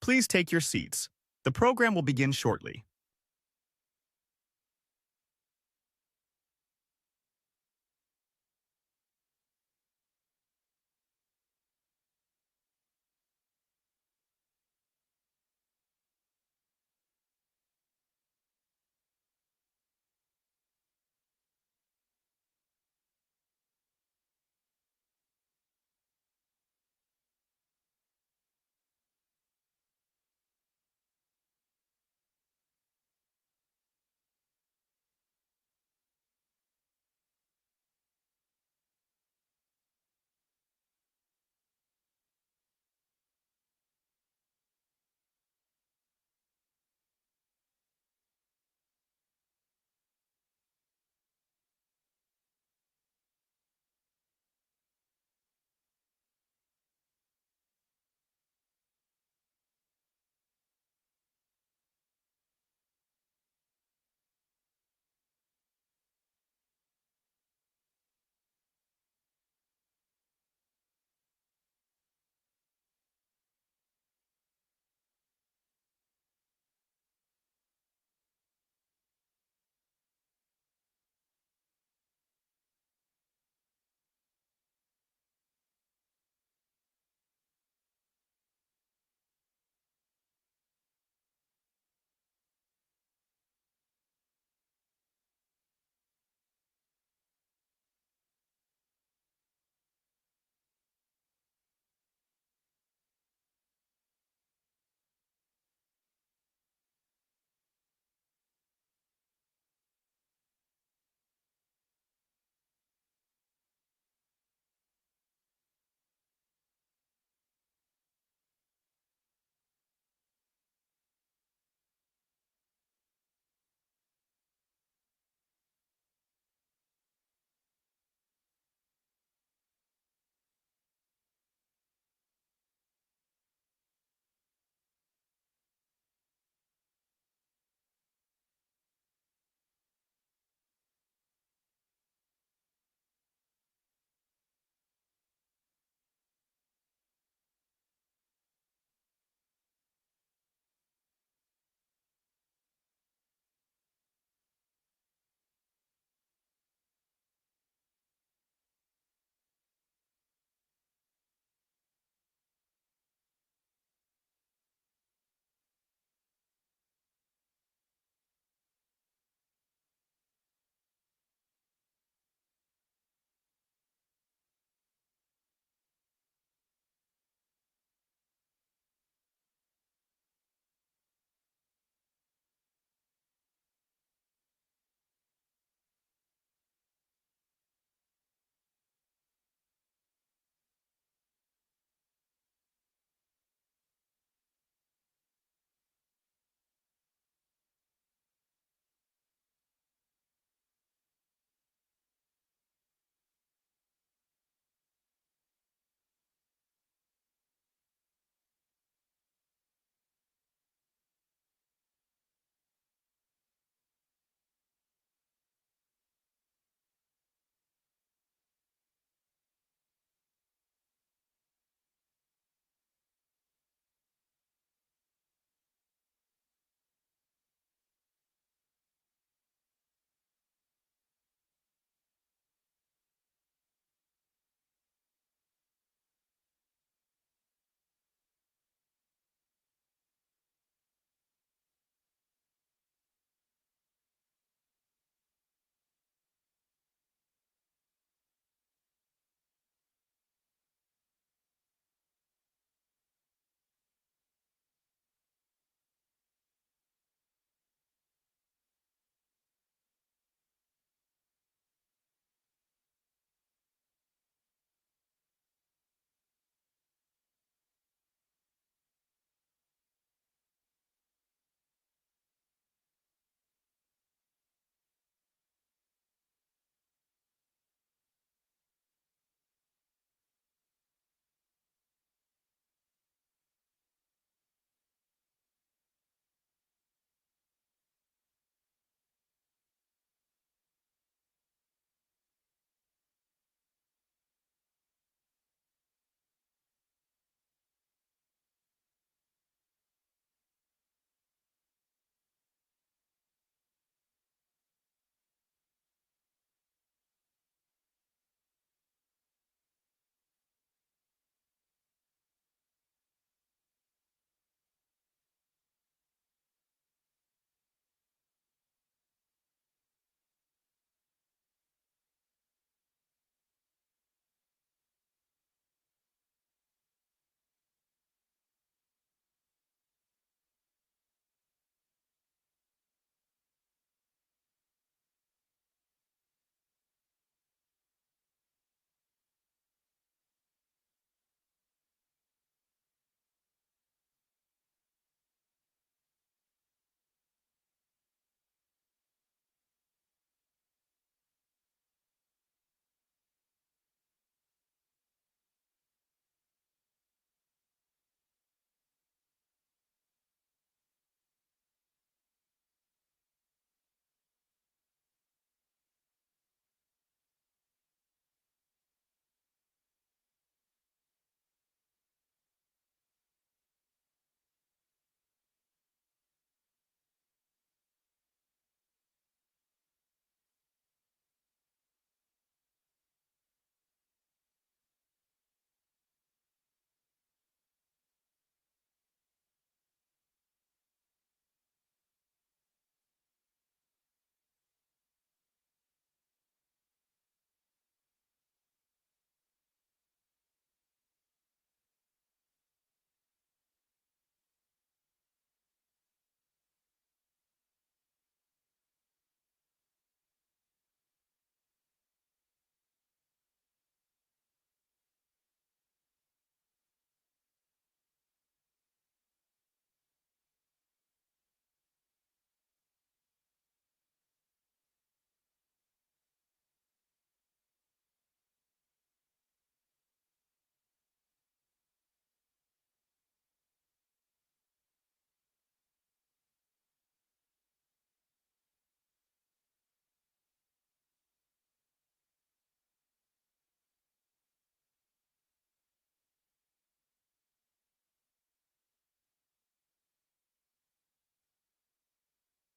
Please take your seats. The program will begin shortly.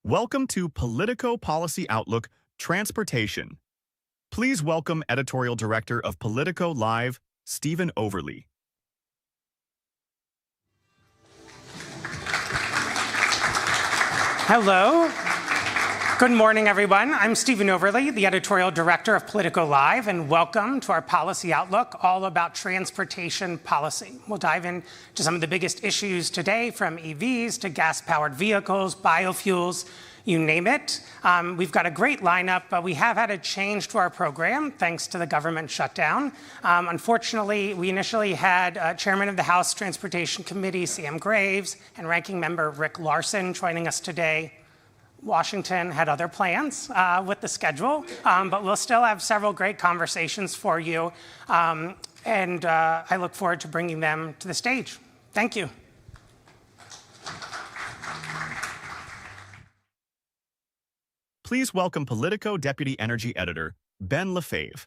Welcome to Politico Policy Outlook Transportation. Please welcome Editorial Director of Politico Live, Stephen Overly. Hello. Good morning, everyone. I'm Stephen Overly, the Editorial Director of Politico Live, and welcome to our Policy Outlook, all about transportation policy. We'll dive into some of the biggest issues today, from EVs to gas-powered vehicles, biofuels, you name it. We've got a great lineup, but we have had a change to our program thanks to the government shutdown. Unfortunately, we initially had Chairman of the House Transportation Committee, Sam Graves, and Ranking Member Rick Larson joining us today. Washington had other plans with the schedule, but we'll still have several great conversations for you, and I look forward to bringing them to the stage. Thank you. Please welcome Politico Deputy Energy Editor, Ben Lefebvre.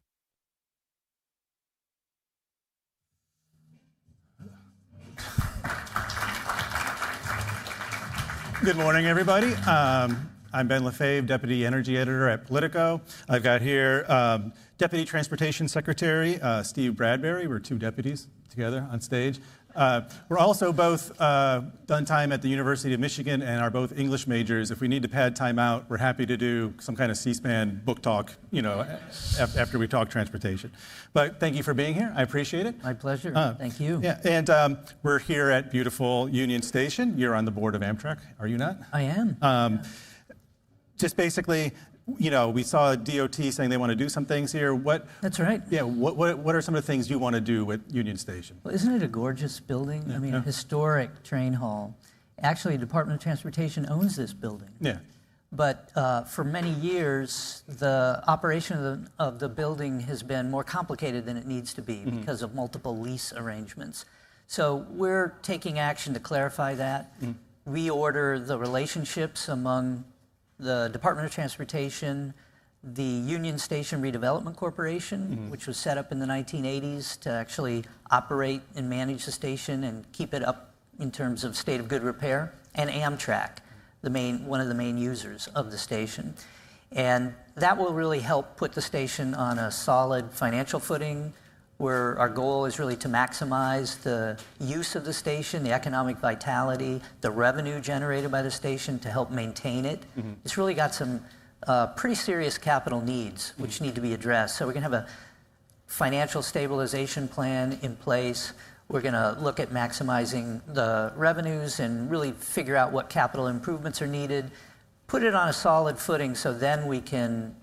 Good morning, everybody. I'm Ben Lefebvre, Deputy Energy Editor at Politico. I've got here Deputy Transportation Secretary Steve Bradbury. We're two deputies together on stage. We're also both done time at the University of Michigan and are both English majors. If we need to pad time out, we're happy to do some kind of C-SPAN book talk, after we talk transportation. But thank you for being here. I appreciate it. My pleasure. Thank you. Yeah, and we're here at beautiful Union Station. You're on the board of Amtrak, are you not? I am. Just basically, we saw DOT saying they want to do some things here. That's right. Yeah, what are some of the things you want to do with Union Station? Well, isn't it a gorgeous building? I mean, a historic train hall. Actually, the Department of Transportation owns this building. Yeah. But for many years, the operation of the building has been more complicated than it needs to be because of multiple lease arrangements. So we're taking action to clarify that, reorder the relationships among the Department of Transportation, the Union Station Redevelopment Corporation, which was set up in the 1980s to actually operate and manage the station and keep it up in terms of state of good repair, and Amtrak, one of the main users of the station. And that will really help put the station on a solid financial footing, where our goal is really to maximize the use of the station, the economic vitality, the revenue generated by the station to help maintain it. It's really got some pretty serious capital needs which need to be addressed. So we're going to have a financial stabilization plan in place. We're going to look at maximizing the revenues and really figure out what capital improvements are needed, put it on a solid footing so then we can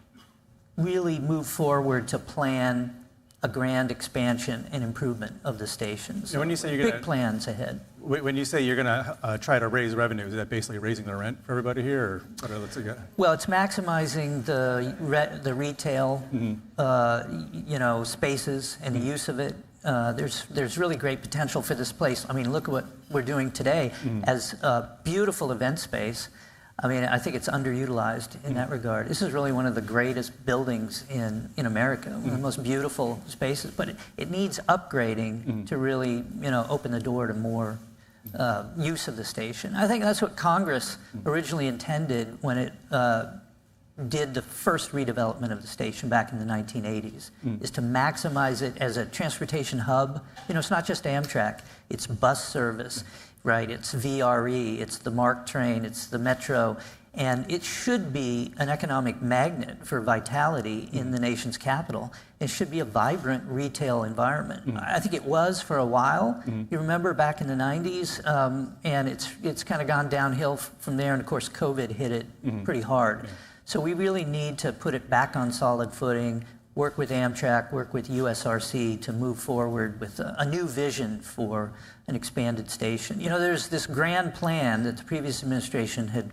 really move forward to plan a grand expansion and improvement of the stations. So when you say you're big plans ahead. When you say you're going to try to raise revenue, is that basically raising the rent for everybody here, or what else you got? Well, it's maximizing the retail, spaces and the use of it. There's really great potential for this place. I mean, look at what we're doing today as a beautiful event space. I mean, I think it's underutilized in that regard. This is really one of the greatest buildings in America, one of the most beautiful spaces, but it needs upgrading to really, open the door to more use of the station. I think that's what Congress originally intended when it did the first redevelopment of the station back in the 1980s, is to maximize it as a transportation hub. It's not just Amtrak, it's bus service. Right, it's VRE, it's the MARC train, it's the Metro, and it should be an economic magnet for vitality in the nation's capital. It should be a vibrant retail environment. I think it was for a while. You remember back in the 90s, and it's kind of gone downhill from there, and of course COVID hit it pretty hard. So we really need to put it back on solid footing, work with Amtrak, work with USRC to move forward with a new vision for an expanded station. There's this grand plan that the previous administration had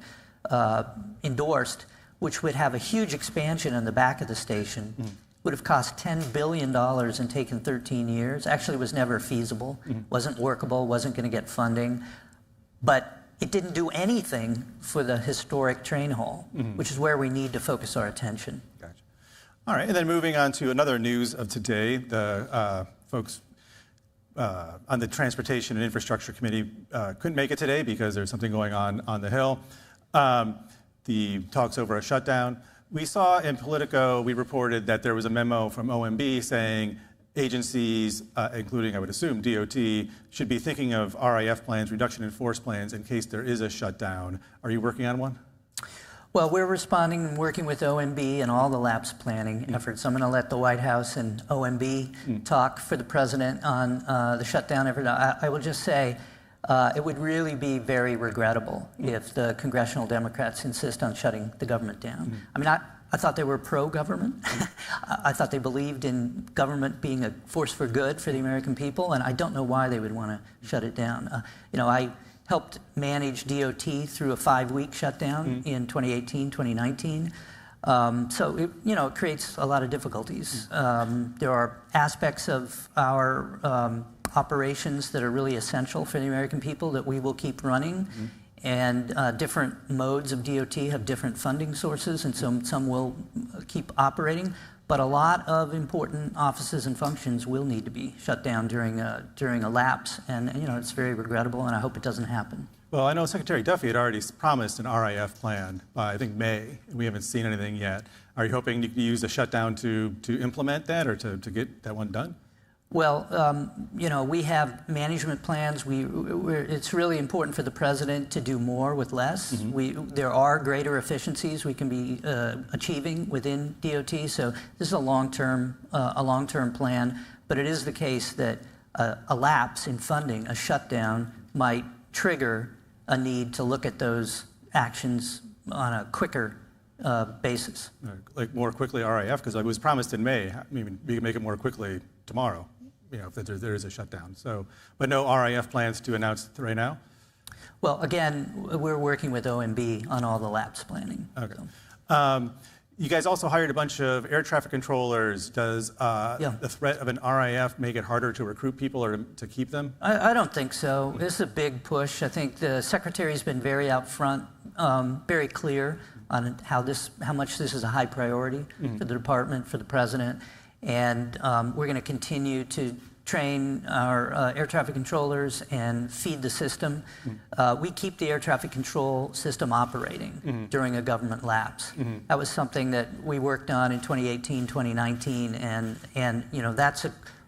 endorsed, which would have a huge expansion in the back of the station. Would have cost $10 billion and taken 13 years. Actually, was never feasible, wasn't workable, wasn't going to get funding. But it didn't do anything for the historic train hall, which is where we need to focus our attention. Gotcha. All right, and then moving on to another news of today, the folks on the Transportation and Infrastructure Committee couldn't make it today because there's something going on the Hill. the talks over a shutdown. We saw in Politico, we reported that there was a memo from OMB saying agencies, including, I would assume, DOT, should be thinking of RIF plans, reduction in force plans, in case there is a shutdown. Are you working on one? Well, we're responding and working with OMB and all the lapse planning efforts. I'm going to let the White House and OMB talk for the president on the shutdown effort. I will just say it would really be very regrettable if the congressional Democrats insist on shutting the government down. I mean, I thought they were pro-government. I thought they believed in government being a force for good for the American people, and I don't know why they would want to shut it down. I helped manage DOT through a 5-week shutdown in 2018, 2019. So it creates a lot of difficulties. There are aspects of our operations that are really essential for the American people that we will keep running. And different modes of DOT have different funding sources, and some will keep operating. But a lot of important offices and functions will need to be shut down during a lapse, and it's very regrettable, and I hope it doesn't happen. Well, I know Secretary Duffy had already promised an RIF plan by, I think, May. We haven't seen anything yet. Are you hoping to use the shutdown to implement that or to get that one done? Well, we have management plans. It's really important for the president to do more with less. There are greater efficiencies we can be achieving within DOT. So this is a long-term plan. But it is the case that a lapse in funding, a shutdown, might trigger a need to look at those actions on a quicker basis. Like more quickly RIF, because it was promised in May. I mean, we can make it more quickly tomorrow. If there is a shutdown. But no RIF plans to announce right now? Well, again, we're working with OMB on all the lapse planning. Okay. So. You guys also hired a bunch of air traffic controllers. Does the threat of an RIF make it harder to recruit people or to keep them? I don't think so. This is a big push. I think the Secretary's been very upfront, very clear on how much this is a high priority for the department, for the president. And we're going to continue to train our air traffic controllers and feed the system. We keep the air traffic control system operating during a government lapse. That was something that we worked on in 2018, 2019, and that's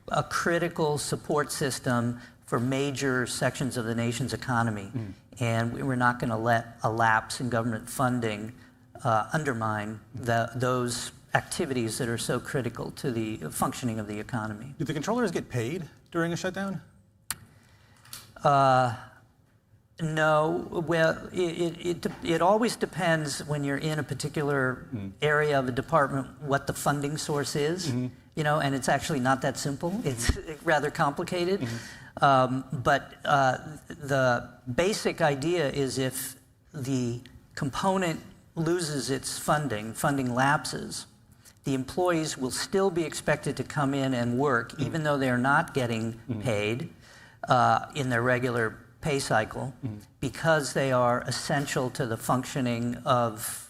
a critical support system for major sections of the nation's economy. And we're not going to let a lapse in government funding undermine those activities that are so critical to the functioning of the economy. Do the controllers get paid during a shutdown? No. Well, it always depends when you're in a particular area of a department what the funding source is. And it's actually not that simple. It's rather complicated. But the basic idea is if the component loses its funding lapses, the employees will still be expected to come in and work, even though they're not getting paid in their regular pay cycle, because they are essential to the functioning of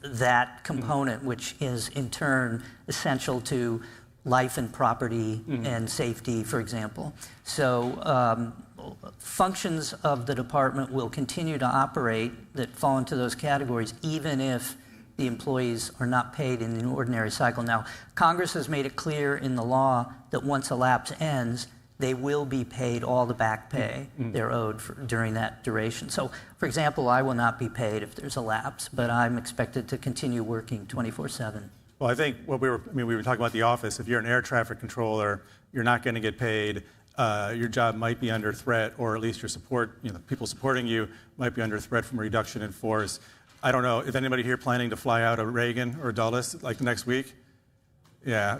that component, which is in turn essential to life and property and safety, for example. So functions of the department will continue to operate that fall into those categories, even if the employees are not paid in an ordinary cycle. Now, Congress has made it clear in the law that once a lapse ends, they will be paid all the back pay they're owed during that duration. So, for example, I will not be paid if there's a lapse, but I'm expected to continue working 24/7. Well, I think we were talking about the office. If you're an air traffic controller, you're not going to get paid. Your job might be under threat, or at least your support, people supporting you might be under threat from a reduction in force. I don't know, is anybody here planning to fly out of Reagan or Dulles like next week? Yeah,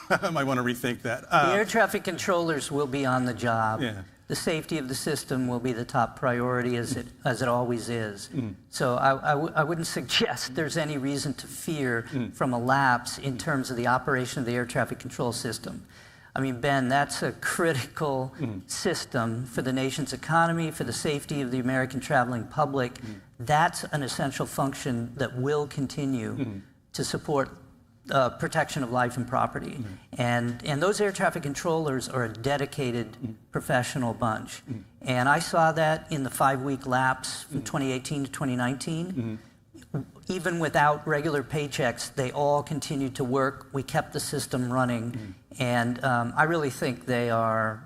I might want to rethink that. The air traffic controllers will be on the job. Yeah. The safety of the system will be the top priority, as it always is. So I wouldn't suggest there's any reason to fear from a lapse in terms of the operation of the air traffic control system. I mean, Ben, that's a critical system for the nation's economy, for the safety of the American traveling public. That's an essential function that will continue to support protection of life and property. And those air traffic controllers are a dedicated professional bunch. And I saw that in the 5-week lapse from 2018 to 2019. even without regular paychecks, they all continued to work. We kept the system running. And I really think they are,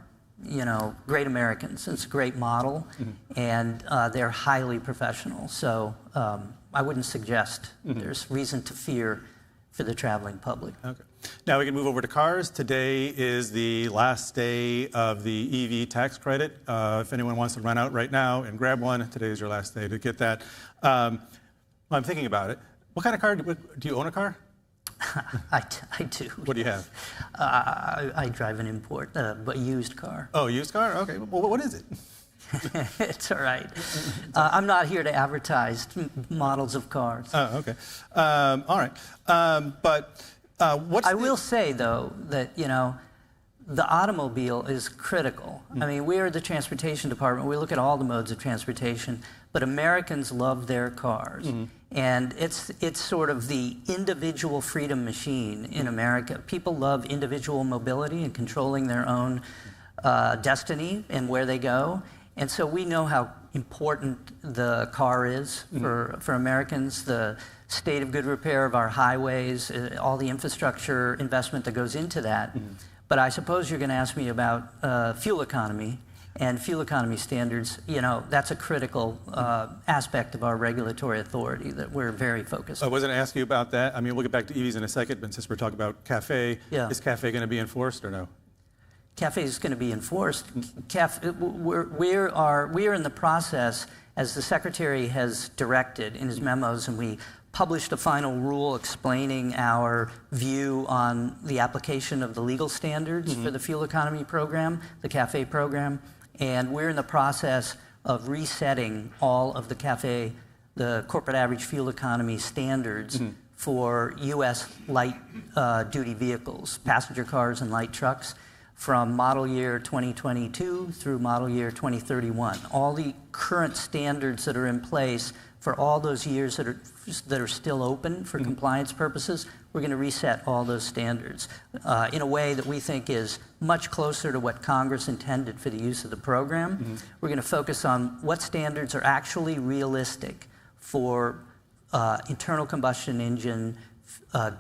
great Americans. It's a great model, and they're highly professional. So I wouldn't suggest there's reason to fear for the traveling public. Okay. Now we can move over to cars. Today is the last day of the EV tax credit. If anyone wants to run out right now and grab one, today is your last day to get that. Well, I'm thinking about it. What kind of car, do you own a car? I do. What do you have? I drive an import, but used car. Oh, used car? Okay. Well, what is it? It's all right. I'm not here to advertise models of cars. Oh, okay. All right. I will say, though, that, the automobile is critical. I mean, we are the transportation department. We look at all the modes of transportation, but Americans love their cars. And it's sort of the individual freedom machine in America. People love individual mobility and controlling their own destiny and where they go. And so we know how important the car is for Americans, the state of good repair of our highways, all the infrastructure investment that goes into that. But I suppose you're going to ask me about fuel economy and fuel economy standards. That's a critical aspect of our regulatory authority that we're very focused on. I wasn't asking you about that. I mean, we'll get back to EVs in a second, but since we're talking about CAFE, is CAFE going to be enforced or no? CAFE is going to be enforced. We're in the process, as the Secretary has directed in his memos, and we published a final rule explaining our view on the application of the legal standards for the fuel economy program, the CAFE program, and we're in the process of resetting all of the CAFE, the corporate average fuel economy standards for U.S. light duty vehicles, passenger cars and light trucks, from model year 2022 through model year 2031. All the current standards that are in place for all those years that are still open for compliance purposes, we're going to reset all those standards in a way that we think is much closer to what Congress intended for the use of the program. We're going to focus on what standards are actually realistic for internal combustion engine,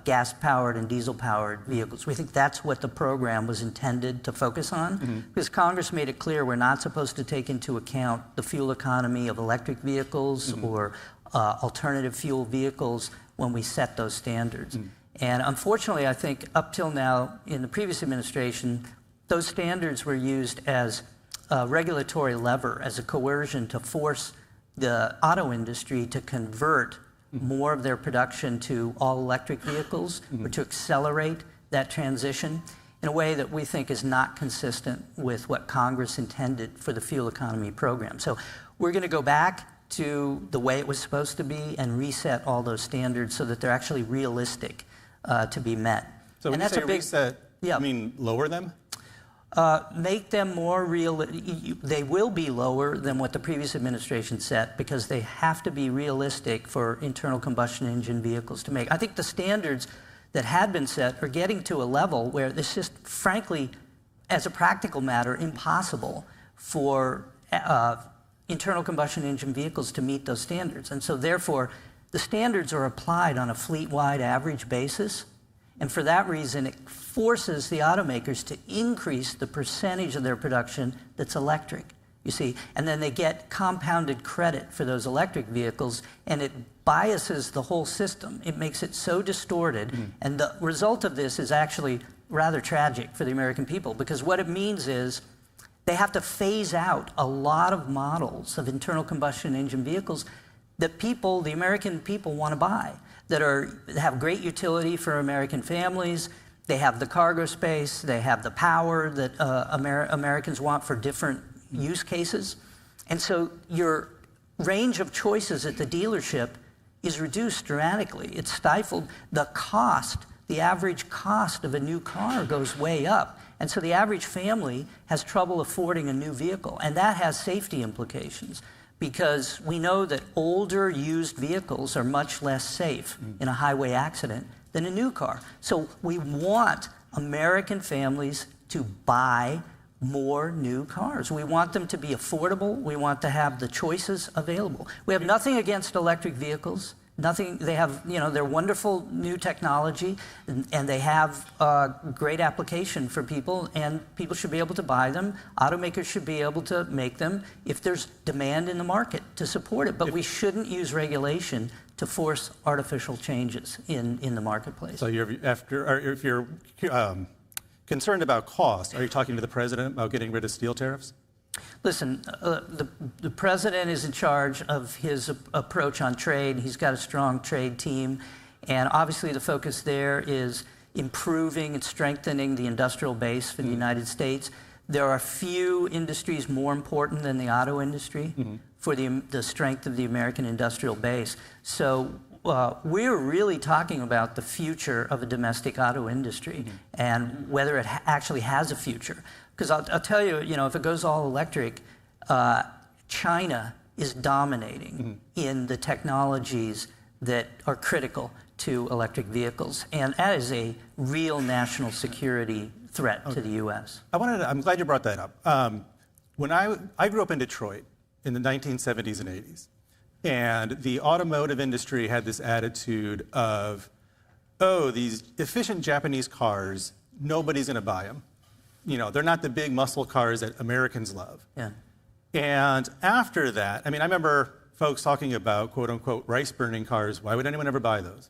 gas-powered and diesel-powered vehicles. We think that's what the program was intended to focus on, because Congress made it clear we're not supposed to take into account the fuel economy of electric vehicles or alternative fuel vehicles when we set those standards. And unfortunately, I think up till now, in the previous administration, those standards were used as a regulatory lever, as a coercion to force the auto industry to convert more of their production to all-electric vehicles, or to accelerate that transition in a way that we think is not consistent with what Congress intended for the fuel economy program. So we're going to go back to the way it was supposed to be and reset all those standards so that they're actually realistic to be met. So when you say reset, you mean lower them? Make them more real. They will be lower than what the previous administration set because they have to be realistic for internal combustion engine vehicles to make. I think the standards that had been set are getting to a level where it's just, frankly, as a practical matter, impossible for internal combustion engine vehicles to meet those standards. And so, therefore, the standards are applied on a fleet-wide average basis. And for that reason, it forces the automakers to increase the percentage of their production that's electric, you see. And then they get compounded credit for those electric vehicles, and it biases the whole system. It makes it so distorted. And the result of this is actually rather tragic for the American people, because what it means is they have to phase out a lot of models of internal combustion engine vehicles that the American people want to buy, that have great utility for American families. They have the cargo space. They have the power that Americans want for different use cases. And so your range of choices at the dealership is reduced dramatically. It's stifled. The average cost of a new car goes way up. And so the average family has trouble affording a new vehicle. And that has safety implications, because we know that older used vehicles are much less safe in a highway accident than a new car. So we want American families to buy more new cars. We want them to be affordable. We want to have the choices available. We have nothing against electric vehicles. Nothing. They have, they're wonderful new technology, and they have great application for people, and people should be able to buy them. Automakers should be able to make them if there's demand in the market to support it. But we shouldn't use regulation to force artificial changes in the marketplace. So if you're concerned about cost, are you talking to the president about getting rid of steel tariffs? Listen, the president is in charge of his approach on trade. He's got a strong trade team. And obviously the focus there is improving and strengthening the industrial base for the United States. There are few industries more important than the auto industry for the strength of the American industrial base. So we're really talking about the future of a domestic auto industry and whether it actually has a future. Because I'll tell you, if it goes all electric, China is dominating in the technologies that are critical to electric vehicles. And that is a real national security threat to the U.S. I'm glad you brought that up. When I grew up in Detroit in the 1970s and 80s, and the automotive industry had this attitude of, oh, these efficient Japanese cars, nobody's going to buy them. They're not the big muscle cars that Americans love. Yeah. And after that, I remember folks talking about, quote unquote, rice burning cars. Why would anyone ever buy those?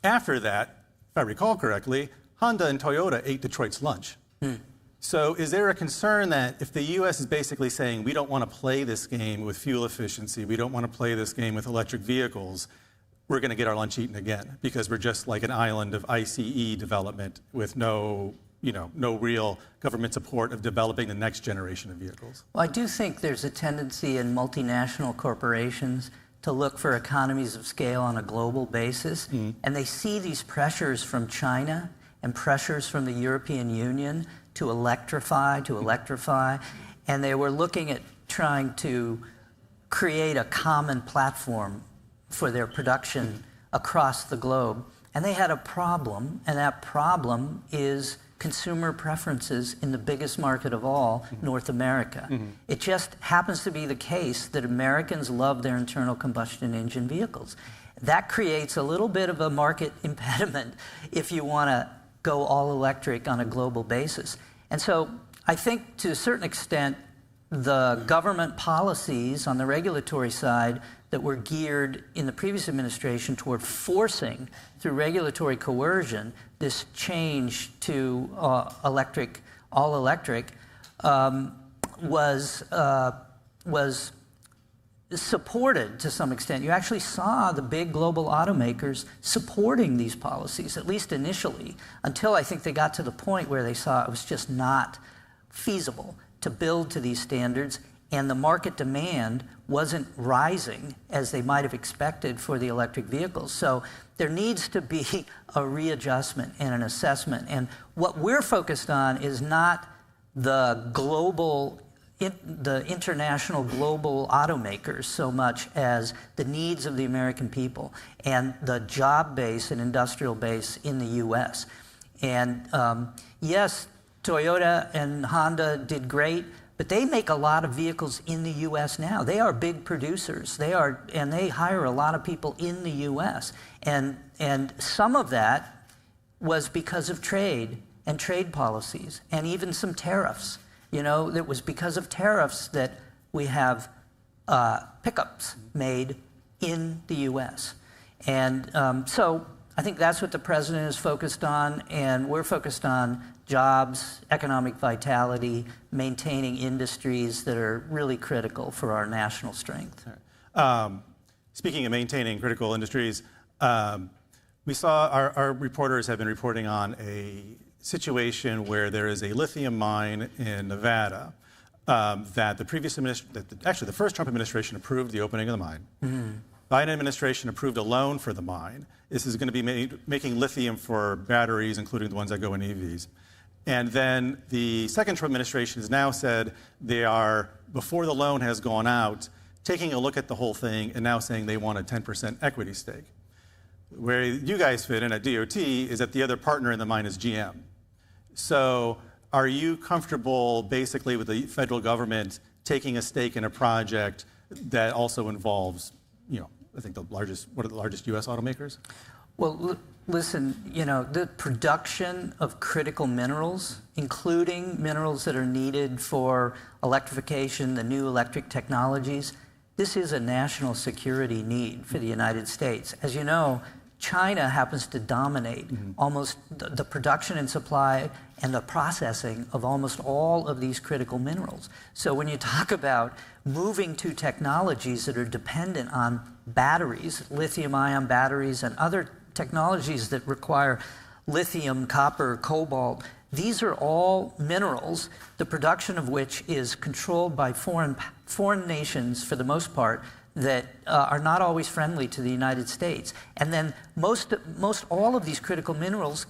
After that, if I recall correctly, Honda and Toyota ate Detroit's lunch. So is there a concern that if the U.S. is basically saying, we don't want to play this game with fuel efficiency, we don't want to play this game with electric vehicles, we're going to get our lunch eaten again because we're just like an island of ICE development with no real government support of developing the next generation of vehicles? Well, I do think there's a tendency in multinational corporations to look for economies of scale on a global basis, and they see these pressures from China and pressures from the European Union to electrify, and they were looking at trying to create a common platform for their production across the globe. And they had a problem, and that problem is consumer preferences in the biggest market of all, North America. It just happens to be the case that Americans love their internal combustion engine vehicles. That creates a little bit of a market impediment if you want to go all electric on a global basis. And so I think to a certain extent, the government policies on the regulatory side that were geared in the previous administration toward forcing, through regulatory coercion, this change to all electric, was supported to some extent. You actually saw the big global automakers supporting these policies, at least initially, until I think they got to the point where they saw it was just not feasible to build to these standards, and the market demand wasn't rising as they might have expected for the electric vehicles. So there needs to be a readjustment and an assessment. And what we're focused on is not the international global automakers so much as the needs of the American people and the job base and industrial base in the U.S. And yes, Toyota and Honda did great, but they make a lot of vehicles in the U.S. now. They are big producers. And they hire a lot of people in the U.S. And some of that was because of trade and trade policies and even some tariffs. It was because of tariffs that we have pickups made in the U.S. And so I think that's what the president is focused on, and we're focused on jobs, economic vitality, maintaining industries that are really critical for our national strength. Speaking of maintaining critical industries, we saw our reporters have been reporting on a situation where there is a lithium mine in Nevada that the first Trump administration approved the opening of the mine. Biden administration approved a loan for the mine. This is going to be making lithium for batteries, including the ones that go in EVs. And then the second Trump administration has now said they are, before the loan has gone out, taking a look at the whole thing and now saying they want a 10% equity stake. Where you guys fit in at DOT is that the other partner in the mine is GM. So are you comfortable basically with the federal government taking a stake in a project that also involves, I think one of the largest U.S. automakers. Well, listen, the production of critical minerals, including minerals that are needed for electrification, the new electric technologies, this is a national security need for the United States. As you know, China happens to dominate almost the production and supply and the processing of almost all of these critical minerals. So when you talk about moving to technologies that are dependent on batteries, lithium-ion batteries and other technologies that require lithium, copper, cobalt, these are all minerals, the production of which is controlled by foreign nations for the most part, that are not always friendly to the United States. And then most all of these critical minerals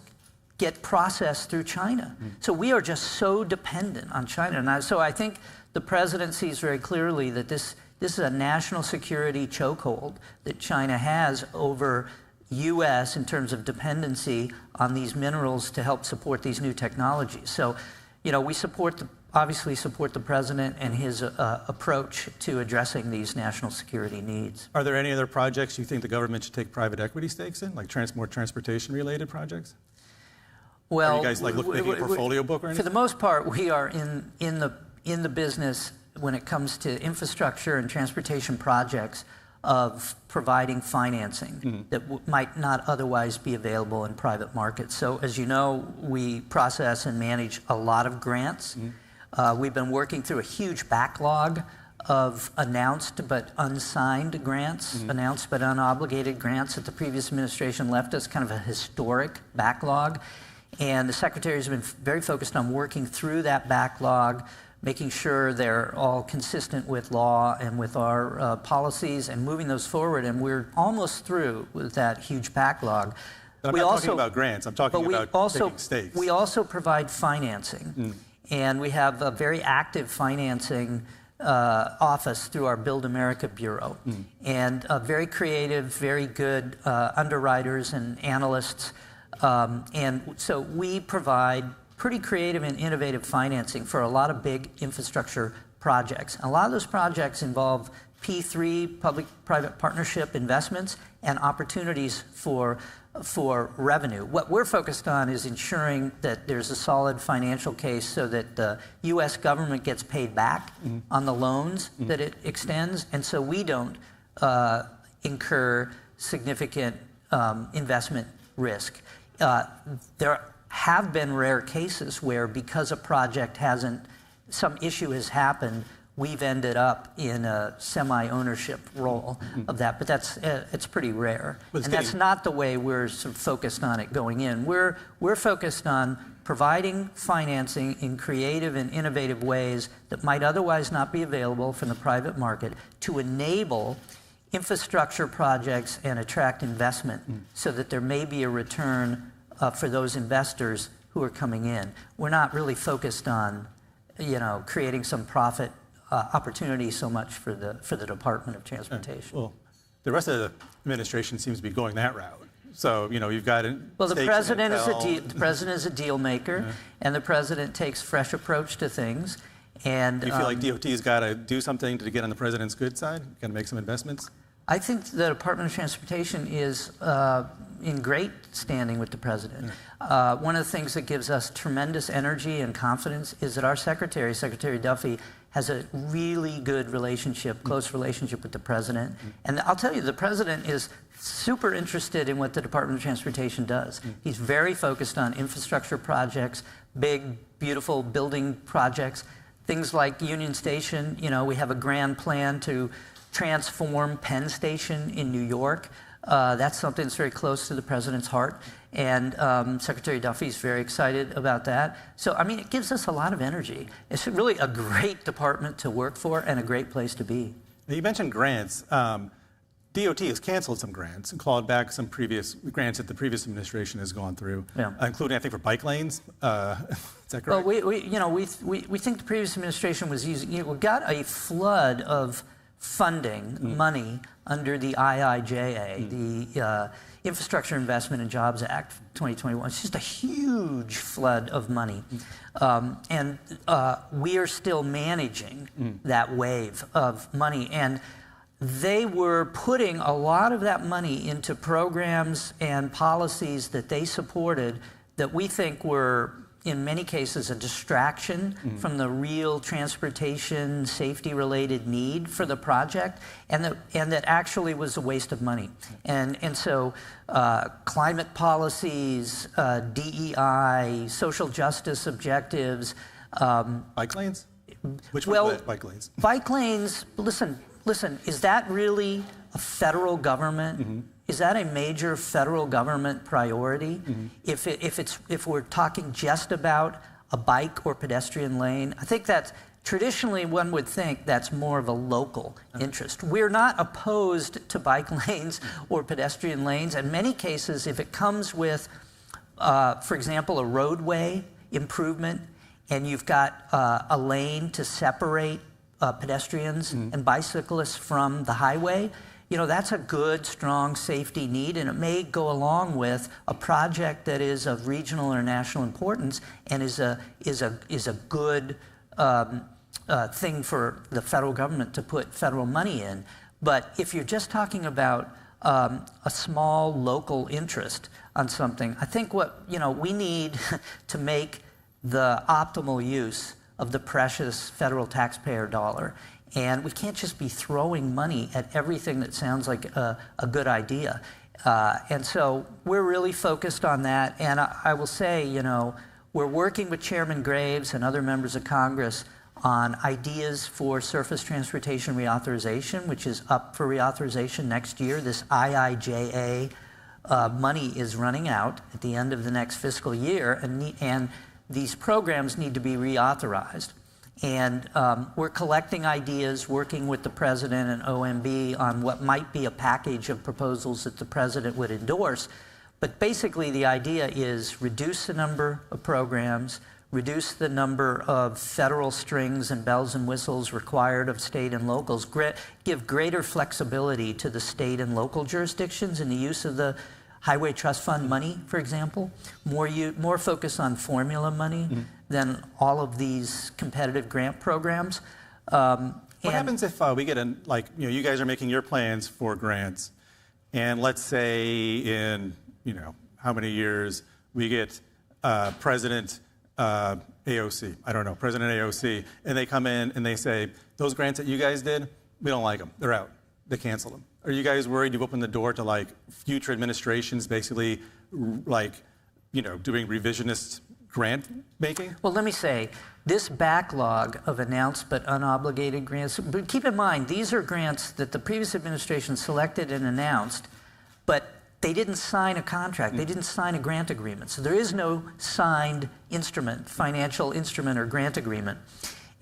get processed through China. So we are just so dependent on China. And so I think the president sees very clearly that this is a national security chokehold that China has over U.S. in terms of dependency on these minerals to help support these new technologies. So, we obviously support the president and his approach to addressing these national security needs. Are there any other projects you think the government should take private equity stakes in, like more transportation-related projects? Well, are you guys making a portfolio book or anything? For the most part, we are in the business when it comes to infrastructure and transportation projects of providing financing that might not otherwise be available in private markets. So as you know, we process and manage a lot of grants. We've been working through a huge backlog of announced but unsigned grants, announced but unobligated grants that the previous administration left us, kind of a historic backlog. And the secretary has been very focused on working through that backlog, making sure they're all consistent with law and with our policies and moving those forward. And we're almost through with that huge backlog. But I'm not talking about grants. I'm talking about taking stakes. We also provide financing. And we have a very active financing office through our Build America Bureau. And very creative, very good underwriters and analysts. And so we provide pretty creative and innovative financing for a lot of big infrastructure projects. And a lot of those projects involve P3, public-private partnership investments, and opportunities for revenue. What we're focused on is ensuring that there's a solid financial case so that the U.S. government gets paid back on the loans that it extends, and so we don't incur significant investment risk. There have been rare cases where, because a project some issue has happened, we've ended up in a semi-ownership role of that, but it's pretty rare. And that's not the way we're sort of focused on it going in. We're focused on providing financing in creative and innovative ways that might otherwise not be available from the private market to enable infrastructure projects and attract investment so that there may be a return for those investors who are coming in. We're not really focused on, creating some profit opportunity so much for the Department of Transportation. Well, the rest of the administration seems to be going that route. So, you've got the president is a deal maker, and the president takes fresh approach to things. And do you feel like DOT's got to do something to get on the president's good side? Got to make some investments? I think the Department of Transportation is in great standing with the president. One of the things that gives us tremendous energy and confidence is that our Secretary Duffy, has a really good relationship, close relationship with the president. And I'll tell you, the president is super interested in what the Department of Transportation does. He's very focused on infrastructure projects, big, beautiful building projects, things like Union Station. We have a grand plan to transform Penn Station in New York. That's something that's very close to the president's heart. And Secretary Duffy is very excited about that. So, it gives us a lot of energy. It's really a great department to work for and a great place to be. Now, you mentioned grants. DOT has canceled some grants and clawed back some previous grants that the previous administration has gone through, including, I think, for bike lanes. Is that correct? Well, we think the previous administration was using, we got a flood of funding, money, under the IIJA, the Infrastructure Investment and Jobs Act 2021. It's just a huge flood of money. We are still managing that wave of money. And they were putting a lot of that money into programs and policies that they supported that we think were, in many cases, a distraction from the real transportation safety-related need for the project, and that actually was a waste of money. And so climate policies, DEI, social justice objectives. Bike lanes? Which one were bike lanes? Bike lanes, listen, is that really a federal government? Is that a major federal government priority? If we're talking just about a bike or pedestrian lane, I think that's traditionally one would think that's more of a local interest. We're not opposed to bike lanes or pedestrian lanes. In many cases, if it comes with, for example, a roadway improvement, and you've got a lane to separate pedestrians and bicyclists from the highway, that's a good, strong safety need, and it may go along with a project that is of regional or national importance and is a good thing for the federal government to put federal money in. But if you're just talking about a small local interest on something, I think what we need to make the optimal use of the precious federal taxpayer dollar. And we can't just be throwing money at everything that sounds like a good idea. And so we're really focused on that. And I will say, we're working with Chairman Graves and other members of Congress on ideas for surface transportation reauthorization, which is up for reauthorization next year. This IIJA money is running out at the end of the next fiscal year, and these programs need to be reauthorized. And we're collecting ideas, working with the President and OMB on what might be a package of proposals that the President would endorse. But basically the idea is reduce the number of programs, reduce the number of federal strings and bells and whistles required of state and locals, give greater flexibility to the state and local jurisdictions in the use of the Highway Trust Fund money, for example, more focus on formula money than all of these competitive grant programs. What happens if we get you guys are making your plans for grants, and let's say in, how many years we get President AOC, I don't know, President AOC, and they come in and they say, those grants that you guys did, we don't like them, they're out, they cancel them. Are you guys worried you've opened the door to future administrations basically doing revisionist grant making? Well, let me say, this backlog of announced but unobligated grants, but keep in mind, these are grants that the previous administration selected and announced, but they didn't sign a contract. They didn't sign a grant agreement. So there is no signed instrument, financial instrument or grant agreement.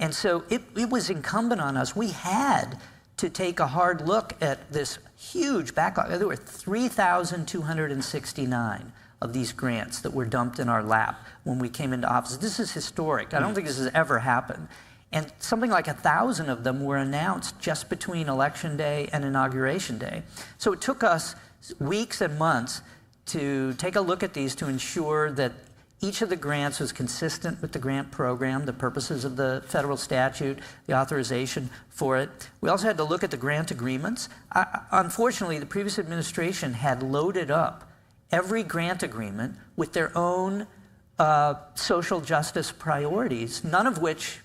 And so it was incumbent on us. We had to take a hard look at this huge backlog. There were 3,269 of these grants that were dumped in our lap when we came into office. This is historic. I don't think this has ever happened. And something like 1,000 of them were announced just between Election Day and Inauguration Day. So it took us weeks and months to take a look at these to ensure that each of the grants was consistent with the grant program, the purposes of the federal statute, the authorization for it. We also had to look at the grant agreements. Unfortunately, the previous administration had loaded up every grant agreement with their own social justice priorities, none of which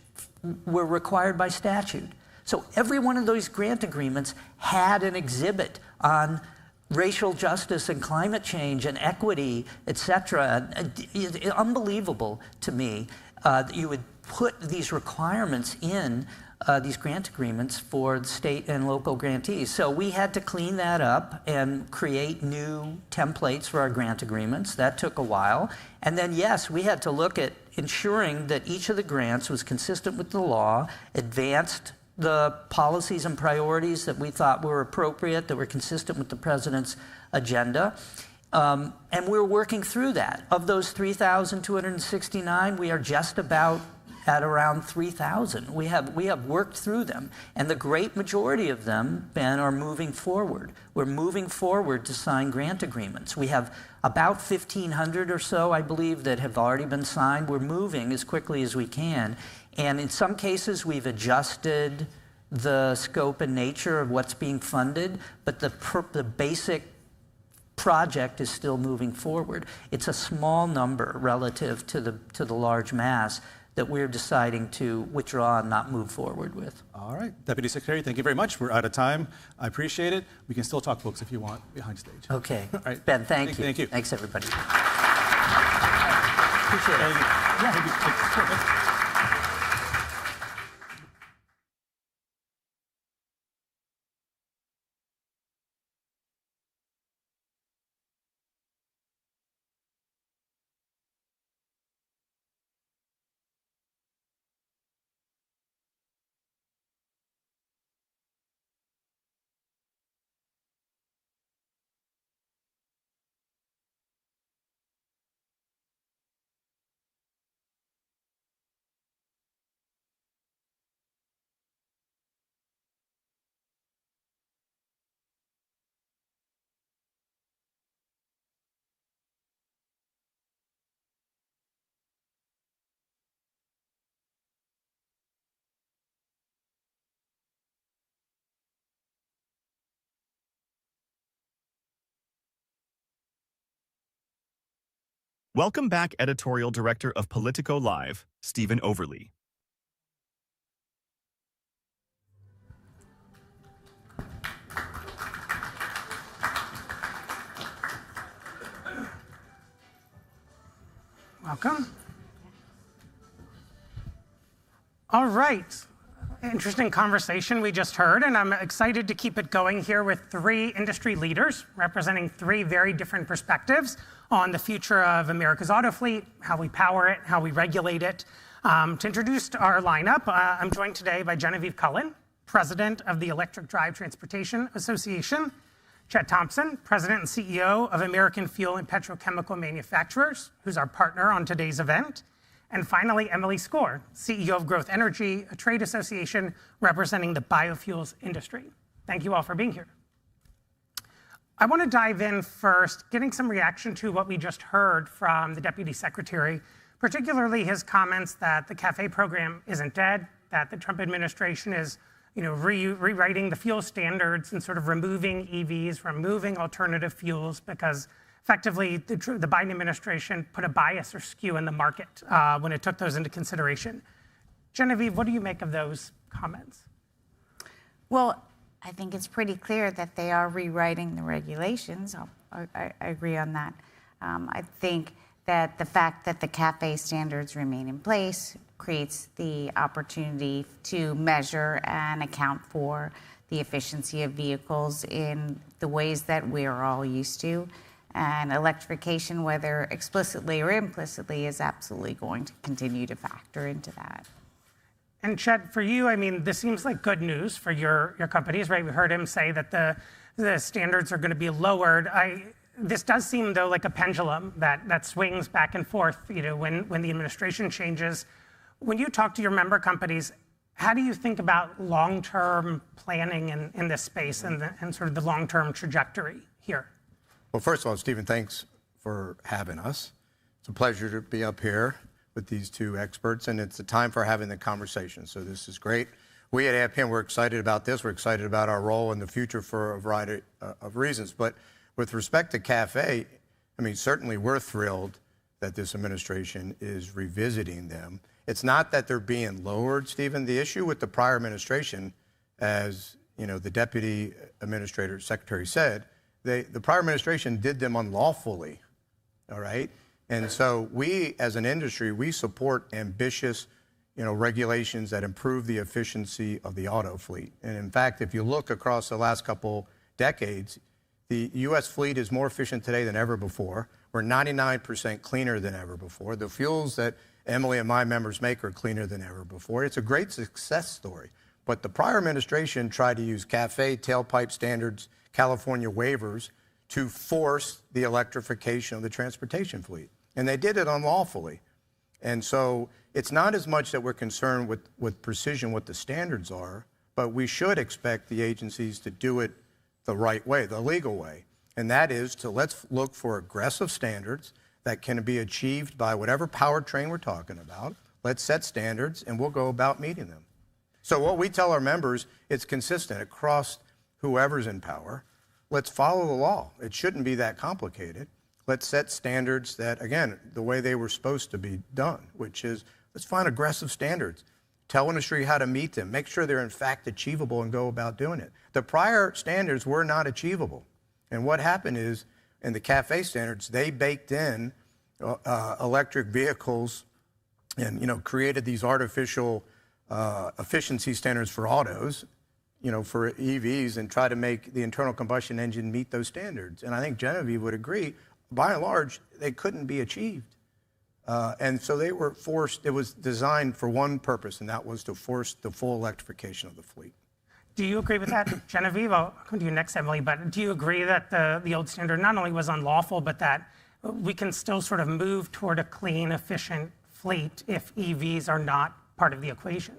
were required by statute. So every one of those grant agreements had an exhibit on racial justice and climate change and equity, et cetera. Unbelievable to me that you would put these requirements in these grant agreements for the state and local grantees. So we had to clean that up and create new templates for our grant agreements. That took a while. And then, yes, we had to look at ensuring that each of the grants was consistent with the law, advanced the policies and priorities that we thought were appropriate, that were consistent with the President's agenda. And we're working through that. Of those 3,269, we are just about at around 3,000. We have worked through them. And the great majority of them, Ben, are moving forward. We're moving forward to sign grant agreements. We have about 1,500 or so, I believe, that have already been signed. We're moving as quickly as we can. And in some cases, we've adjusted the scope and nature of what's being funded, but the basic project is still moving forward. It's a small number relative to the large mass that we're deciding to withdraw and not move forward with. All right, Deputy Secretary, thank you very much. We're out of time. I appreciate it. We can still talk books if you want behind stage. Okay. All right. Ben, thank you. Thank you. Thanks, everybody. Appreciate it. Thank you. Yeah. Thank you. Thank you. Welcome back, Editorial Director of Politico Live, Stephen Overly. Welcome. All right. Interesting conversation we just heard, and I'm excited to keep it going here with three industry leaders representing three very different perspectives on the future of America's auto fleet, how we power it, how we regulate it. To introduce our lineup, I'm joined today by Genevieve Cullen, President of the Electric Drive Transportation Association, Chet Thompson, President and CEO of American Fuel and Petrochemical Manufacturers, who's our partner on today's event, and finally, Emily Score, CEO of Growth Energy, a trade association representing the biofuels industry. Thank you all for being here. I want to dive in first, getting some reaction to what we just heard from the Deputy Secretary, particularly his comments that the CAFE program isn't dead, that the Trump administration is rewriting the fuel standards and sort of removing EVs, removing alternative fuels, because effectively, the Biden administration put a bias or skew in the market when it took those into consideration. Genevieve, what do you make of those comments? Well, I think it's pretty clear that they are rewriting the regulations. I agree on that. I think that the fact that the CAFE standards remain in place creates the opportunity to measure and account for the efficiency of vehicles in the ways that we're all used to. And electrification, whether explicitly or implicitly, is absolutely going to continue to factor into that. And Chet, for you, I mean, this seems like good news for your companies, right? We heard him say that the standards are going to be lowered. This does seem, though, like a pendulum that swings back and forth, when the administration changes. When you talk to your member companies, how do you think about long-term planning in this space and sort of the long-term trajectory here? Well, first of all, Stephen, thanks for having us. It's a pleasure to be up here with these two experts, and it's a time for having the conversation. So this is great. We at AFPM, we're excited about this. We're excited about our role in the future for a variety of reasons. But with respect to CAFE, I mean, certainly we're thrilled that this administration is revisiting them. It's not that they're being lowered, Stephen. The issue with the prior administration, as the Deputy Administrator Secretary said, the prior administration did them unlawfully, all right? And so we, as an industry, we support ambitious, regulations that improve the efficiency of the auto fleet. And in fact, if you look across the last couple decades, the U.S. fleet is more efficient today than ever before. We're 99% cleaner than ever before. The fuels that Emily and my members make are cleaner than ever before. It's a great success story. But the prior administration tried to use CAFE, tailpipe standards, California waivers to force the electrification of the transportation fleet. And they did it unlawfully. And so it's not as much that we're concerned with precision what the standards are, but we should expect the agencies to do it the right way, the legal way. And that is to let's look for aggressive standards that can be achieved by whatever powertrain we're talking about. Let's set standards and we'll go about meeting them. So what we tell our members, it's consistent across whoever's in power. Let's follow the law. It shouldn't be that complicated. Let's set standards that, again, the way they were supposed to be done, which is let's find aggressive standards. Tell industry how to meet them. Make sure they're in fact achievable and go about doing it. The prior standards were not achievable. And what happened is, in the CAFE standards, they baked in electric vehicles and, created these artificial efficiency standards for autos, for EVs, and try to make the internal combustion engine meet those standards. And I think Genevieve would agree, by and large, they couldn't be achieved. And so they were forced, it was designed for one purpose, and that was to force the full electrification of the fleet. Do you agree with that, Genevieve? I'll come to you next, Emily, but do you agree that the old standard not only was unlawful, but that we can still sort of move toward a clean, efficient fleet if EVs are not part of the equation?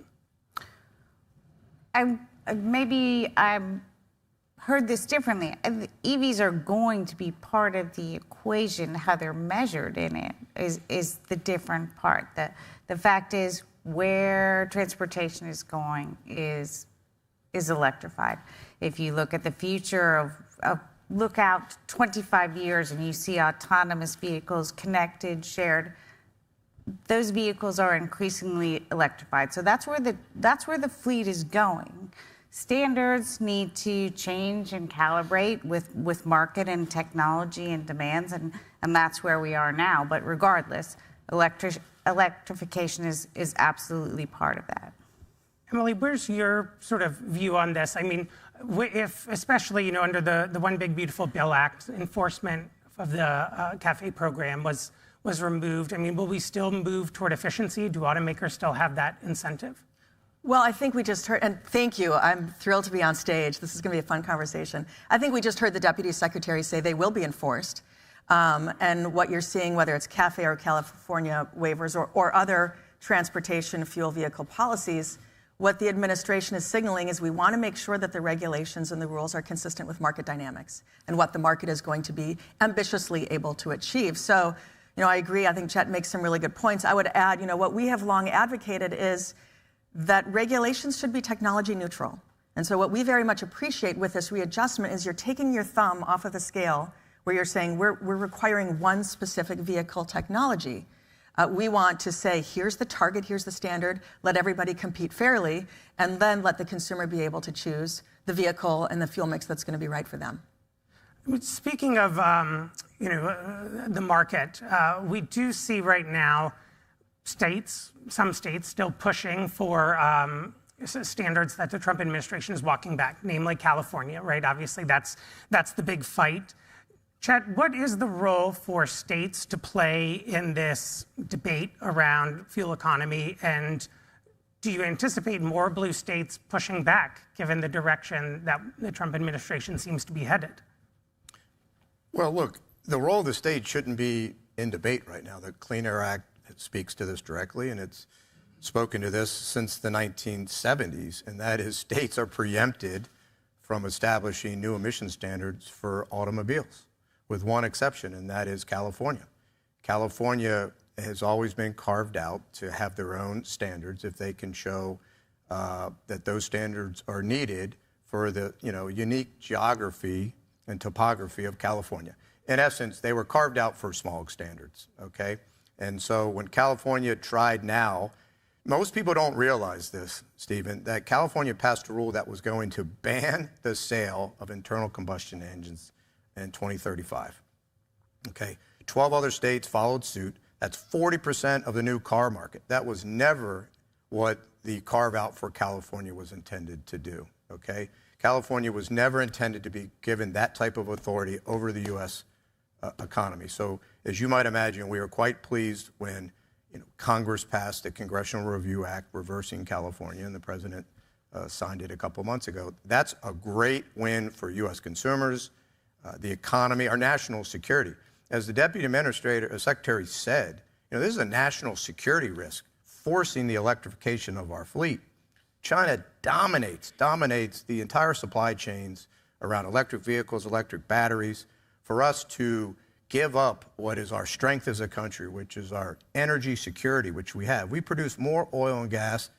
Maybe I've heard this differently. EVs are going to be part of the equation. How they're measured in it is the different part. The fact is, where transportation is going is electrified. If you look at the future of look out 25 years and you see autonomous vehicles, connected, shared, those vehicles are increasingly electrified. So that's where the fleet is going. Standards need to change and calibrate with market and technology and demands, and that's where we are now. But regardless, electrification is absolutely part of that. Emily, where's your sort of view on this? I mean, if, especially, under the One Big Beautiful Bill Act, enforcement of the CAFE program was removed. I mean, will we still move toward efficiency? Do automakers still have that incentive? Well, I think we just heard, and thank you, I'm thrilled to be on stage. This is going to be a fun conversation. I think we just heard the Deputy Secretary say they will be enforced. And what you're seeing, whether it's CAFE or California waivers or other transportation fuel vehicle policies, what the administration is signaling is we want to make sure that the regulations and the rules are consistent with market dynamics and what the market is going to be ambitiously able to achieve. So, I agree. I think Chet makes some really good points. I would add, what we have long advocated is that regulations should be technology neutral. And so what we very much appreciate with this readjustment is you're taking your thumb off of the scale where you're saying we're requiring one specific vehicle technology. We want to say, here's the target, here's the standard, let everybody compete fairly, and then let the consumer be able to choose the vehicle and the fuel mix that's going to be right for them. Speaking of, the market, we do see right now some states still pushing for standards that the Trump administration is walking back, namely California, right? Obviously, that's the big fight. Chet, what is the role for states to play in this debate around fuel economy? And do you anticipate more blue states pushing back, given the direction that the Trump administration seems to be headed? Well, look, the role of the state shouldn't be in debate right now. The Clean Air Act speaks to this directly, and it's spoken to this since the 1970s, and that is states are preempted from establishing new emission standards for automobiles, with one exception, and that is California. California has always been carved out to have their own standards if they can show that those standards are needed for the unique geography and topography of California. In essence, they were carved out for smog standards, okay? And so when California tried now, most people don't realize this, Stephen, that California passed a rule that was going to ban the sale of internal combustion engines in 2035. Okay, 12 other states followed suit. That's 40% of the new car market. That was never what the carve out for California was intended to do, okay? California was never intended to be given that type of authority over the U.S. Economy. So as you might imagine, we were quite pleased when Congress passed the Congressional Review Act reversing California, and the president signed it a couple months ago. That's a great win for U.S. consumers, the economy, our national security. As the Deputy Secretary said, this is a national security risk, forcing the electrification of our fleet. China dominates the entire supply chains around electric vehicles, electric batteries. For us to give up what is our strength as a country, which is our energy security, which we have. We produce more oil and gas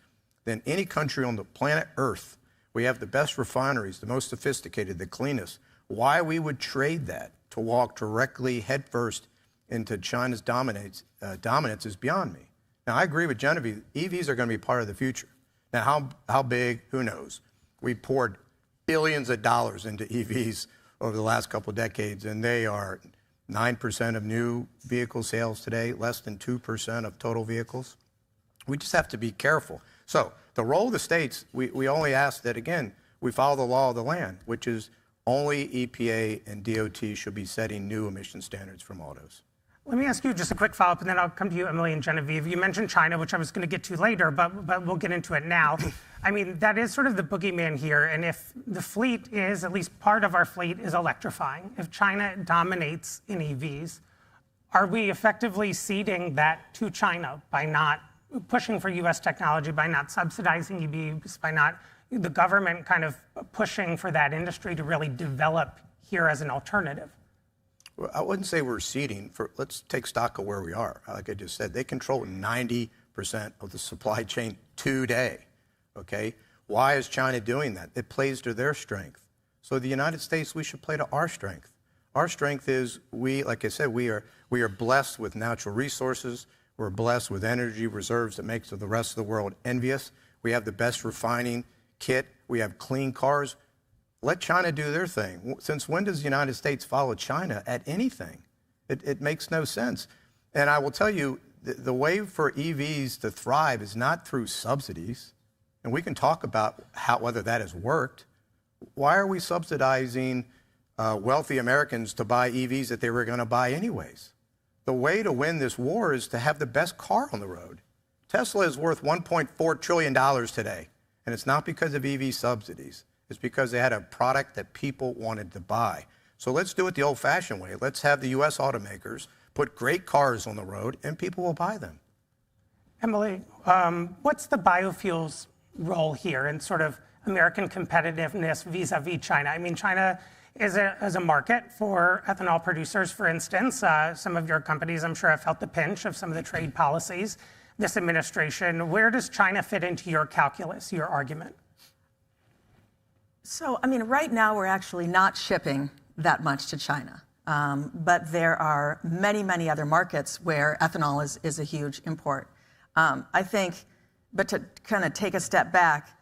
than any country on the planet Earth. We have the best refineries, the most sophisticated, the cleanest. Why we would trade that to walk directly headfirst into China's dominance is beyond me. Now, I agree with Genevieve. EVs are going to be part of the future. Now, how big? Who knows? We poured billions of dollars into EVs over the last couple of decades, and they are 9% of new vehicle sales today, less than 2% of total vehicles. We just have to be careful. So the role of the states, we only ask that, again, we follow the law of the land, which is only EPA and DOT should be setting new emission standards from autos. Let me ask you just a quick follow-up, and then I'll come to you, Emily and Genevieve. You mentioned China, which I was going to get to later, but we'll get into it now. I mean, that is sort of the boogeyman here, and if the fleet is, at least part of our fleet, is electrifying, if China dominates in EVs, are we effectively ceding that to China by not pushing for U.S. technology, by not subsidizing EVs, by not the government kind of pushing for that industry to really develop here as an alternative? Well, I wouldn't say we're ceding. Let's take stock of where we are. Like I just said, they control 90% of the supply chain today. Okay? Why is China doing that? It plays to their strength. So the United States, we should play to our strength. Our strength is like I said, we are blessed with natural resources. We're blessed with energy reserves that makes the rest of the world envious. We have the best refining kit. We have clean cars. Let China do their thing. Since when does the United States follow China at anything? It makes no sense. And I will tell you, the way for EVs to thrive is not through subsidies. And we can talk about whether that has worked. Why are we subsidizing wealthy Americans to buy EVs that they were going to buy anyways? The way to win this war is to have the best car on the road. Tesla is worth $1.4 trillion today. And it's not because of EV subsidies. It's because they had a product that people wanted to buy. So let's do it the old-fashioned way. Let's have the U.S. automakers put great cars on the road, and people will buy them. Emily, what's the biofuels role here in sort of American competitiveness vis-a-vis China? I mean, China is a market for ethanol producers, for instance. Some of your companies, I'm sure, have felt the pinch of some of the trade policies this administration. Where does China fit into your calculus, your argument? So, I mean, right now we're actually not shipping that much to China. But there are many, many other markets where ethanol is a huge import. I think, but to kind of take a step back,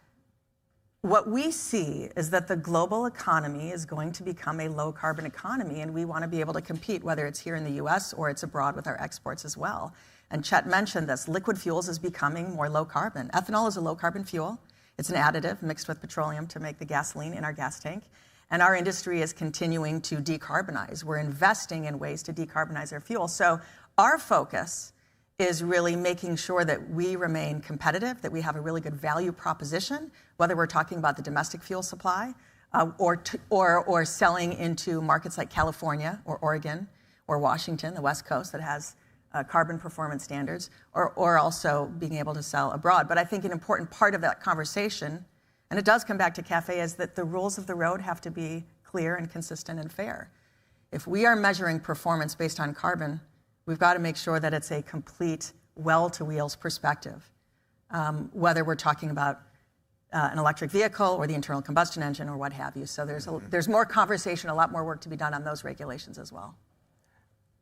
what we see is that the global economy is going to become a low carbon economy, and we want to be able to compete, whether it's here in the US or it's abroad with our exports as well. And Chet mentioned this, liquid fuels is becoming more low carbon. Ethanol is a low carbon fuel. It's an additive mixed with petroleum to make the gasoline in our gas tank. And our industry is continuing to decarbonize. We're investing in ways to decarbonize our fuel. So our focus is really making sure that we remain competitive, that we have a really good value proposition, whether we're talking about the domestic fuel supply or selling into markets like California or Oregon or Washington, the West Coast that has carbon performance standards, or also being able to sell abroad. But I think an important part of that conversation, and it does come back to CAFE, is that the rules of the road have to be clear and consistent and fair. If we are measuring performance based on carbon, we've got to make sure that it's a complete well-to-wheels perspective, whether we're talking about an electric vehicle or the internal combustion engine or what have you. So there's more conversation, a lot more work to be done on those regulations as well.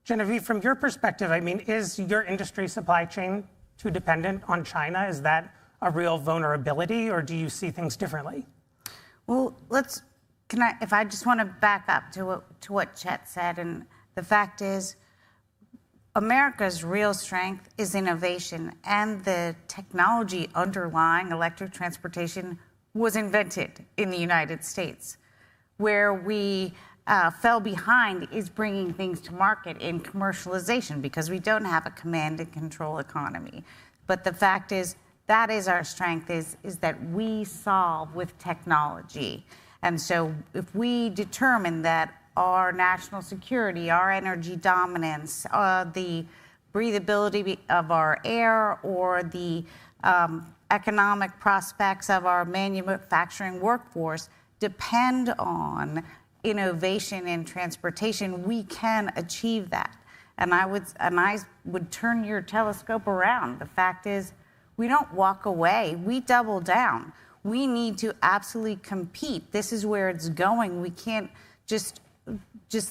Genevieve, from your perspective, I mean, is your industry supply chain too dependent on China? Is that a real vulnerability, or do you see things differently? Well, if I just want to back up to what Chet said, and the fact is, America's real strength is innovation, and the technology underlying electric transportation was invented in the United States. Where we fell behind is bringing things to market in commercialization, because we don't have a command and control economy. But the fact is, that is our strength, is that we solve with technology. And so if we determine that our national security, our energy dominance, the breathability of our air, or the economic prospects of our manufacturing workforce depend on innovation in transportation, we can achieve that. And I would turn your telescope around. The fact is, We don't walk away. We double down. We need to absolutely compete. This is where it's going. We can't just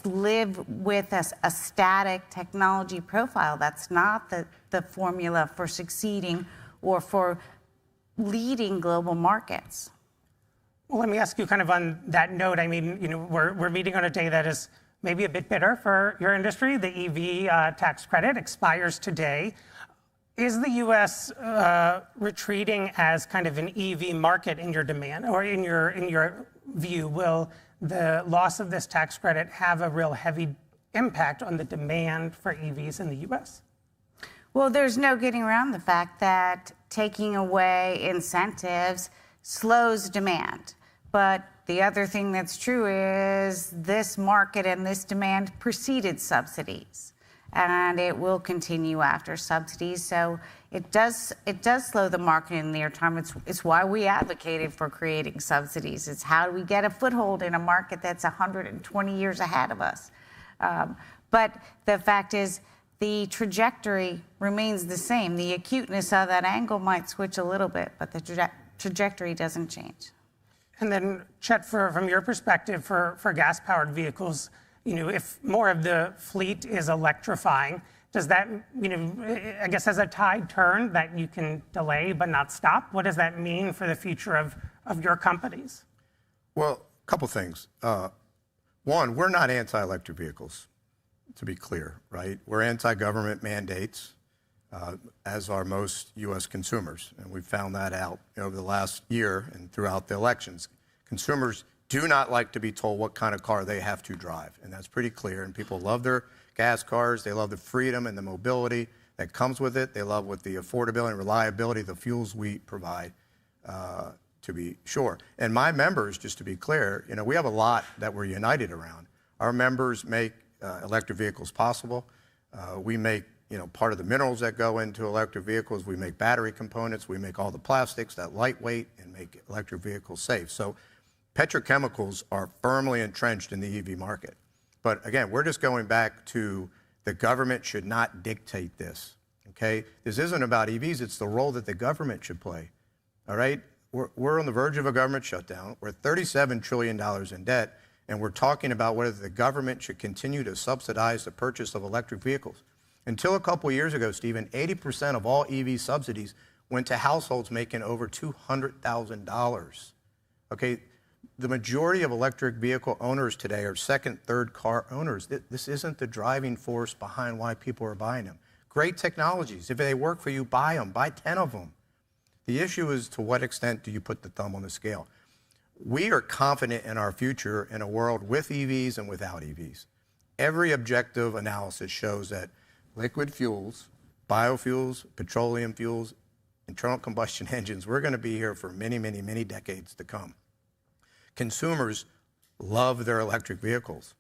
live with a static technology profile. That's not the formula for succeeding or for leading global markets. Well, let me ask you kind of on that note. I mean, we're meeting on a day that is maybe a bit bitter for your industry. The EV tax credit expires today. Is the U.S. Retreating as kind of an EV market in your demand, or in your view? Will the loss of this tax credit have a real heavy impact on the demand for EVs in the U.S.? Well, there's no getting around the fact that taking away incentives slows demand. But the other thing that's true is this market and this demand preceded subsidies, and it will continue after subsidies. So it does slow the market in the near term. It's why we advocated for creating subsidies. It's how do we get a foothold in a market that's 120 years ahead of us. But the fact is, the trajectory remains the same. The acuteness of that angle might switch a little bit, but the trajectory doesn't change. And then, Chet, from your perspective, for gas-powered vehicles, if more of the fleet is electrifying, does that, I guess, has a tide turned that you can delay but not stop? What does that mean for the future of your companies? Well, a couple things. One, we're not anti-electric vehicles, to be clear, right? We're anti-government mandates, as are most U.S. consumers. And we've found that out over the last year and throughout the elections. Consumers do not like to be told what kind of car they have to drive. And that's pretty clear. And people love their gas cars. They love the freedom and the mobility that comes with it. They love with the affordability and reliability, the fuels we provide, to be sure. And my members, just to be clear, we have a lot that we're united around. Our members make electric vehicles possible. We make part of the minerals that go into electric vehicles. We make battery components. We make all the plastics that lightweight and make electric vehicles safe. So petrochemicals are firmly entrenched in the EV market. But again, we're just going back to the government should not dictate this, okay? This isn't about EVs. It's the role that the government should play, all right? We're on the verge of a government shutdown. We're $37 trillion in debt, and we're talking about whether the government should continue to subsidize the purchase of electric vehicles. Until a couple years ago, Stephen, 80% of all EV subsidies went to households making over $200,000. Okay, the majority of electric vehicle owners today are second, third car owners. This isn't the driving force behind why people are buying them. Great technologies. If they work for you, buy them. Buy 10 of them. The issue is, to what extent do you put the thumb on the scale? We are confident in our future in a world with EVs and without EVs. Every objective analysis shows that liquid fuels, biofuels, petroleum fuels, internal combustion engines, we're going to be here for many, many, many decades to come. Consumers love their electric vehicles.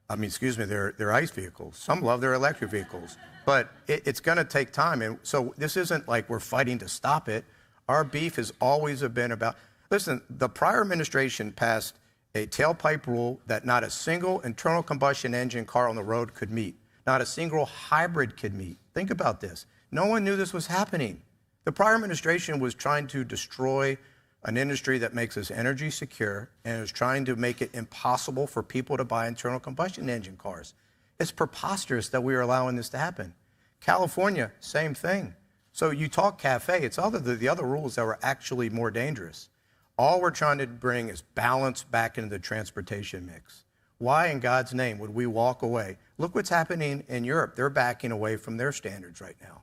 Their ICE vehicles. Some love their electric vehicles. But it's going to take time. And so this isn't like we're fighting to stop it. Our beef has always been about, listen, the prior administration passed a tailpipe rule that not a single internal combustion engine car on the road could meet. Not a single hybrid could meet. Think about this. No one knew this was happening. The prior administration was trying to destroy an industry that makes us energy secure and is trying to make it impossible for people to buy internal combustion engine cars. It's preposterous that we are allowing this to happen. California, same thing. So you talk CAFE, it's the other rules that were actually more dangerous. All we're trying to bring is balance back into the transportation mix. Why in God's name would we walk away? Look what's happening in Europe. They're backing away from their standards right now.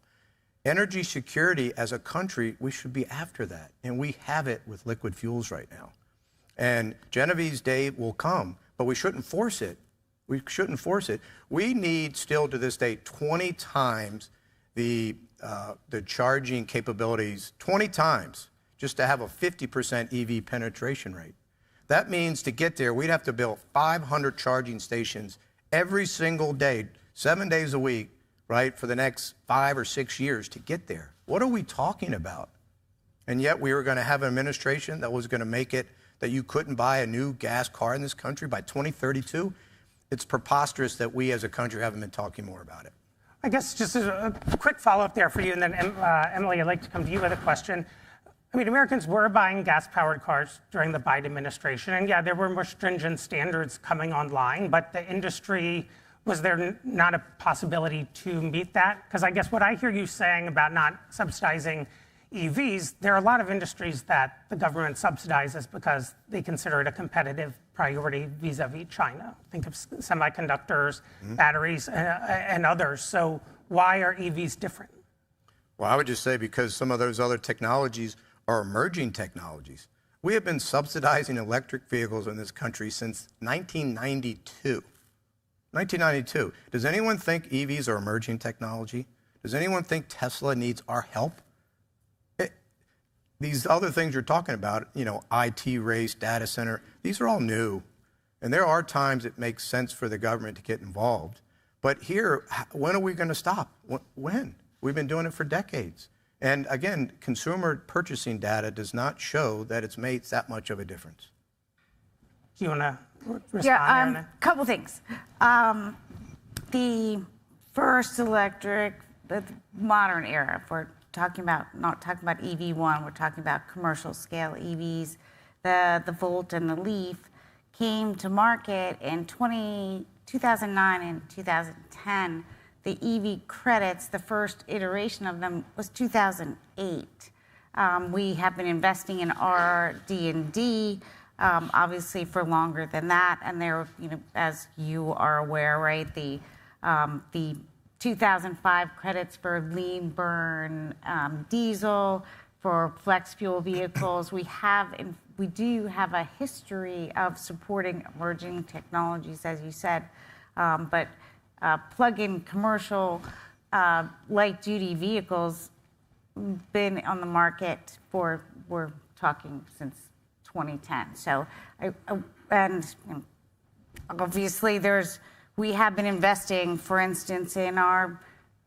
Energy security as a country, we should be after that. And we have it with liquid fuels right now. And Genevieve's day will come, but we shouldn't force it. We shouldn't force it. We need still to this day 20 times the charging capabilities, 20 times, just to have a 50% EV penetration rate. That means to get there, we'd have to build 500 charging stations every single day, 7 days a week, right, for the next 5 or 6 years to get there. What are we talking about? And yet we were going to have an administration that was going to make it that you couldn't buy a new gas car in this country by 2032. It's preposterous that we as a country haven't been talking more about it. I guess just a quick follow-up there for you, and then Emily, I'd like to come to you with a question. I mean, Americans were buying gas-powered cars during the Biden administration, and yeah, there were more stringent standards coming online, but the industry, was there not a possibility to meet that? Because I guess what I hear you saying about not subsidizing EVs, there are a lot of industries that the government subsidizes because they consider it a competitive priority vis-a-vis China. Think of semiconductors, batteries, and others. So why are EVs different? Well, I would just say because some of those other technologies are emerging technologies. We have been subsidizing electric vehicles in this country since 1992. 1992. Does anyone think EVs are emerging technology? Does anyone think Tesla needs our help? These other things you're talking about, you know, IT race, data center, these are all new. And there are times it makes sense for the government to get involved. But here, when are we going to stop? When? We've been doing it for decades. And again, consumer purchasing data does not show that it's made that much of a difference. Do you want to respond? Yeah, couple things. The first electric, the modern era, if we're talking about, not talking about EV1, we're talking about commercial scale EVs. The Volt and the Leaf came to market in 2009 and 2010. The EV credits, the first iteration of them was 2008. We have been investing in R&D, obviously for longer than that. And there, you know, as you are aware, right, the 2005 credits for lean burn diesel, for flex fuel vehicles. We do have a history of supporting emerging technologies, as you said, but plug-in commercial light-duty vehicles been on the market for, we're talking since 2010. So, and you know, obviously we have been investing, for instance, in our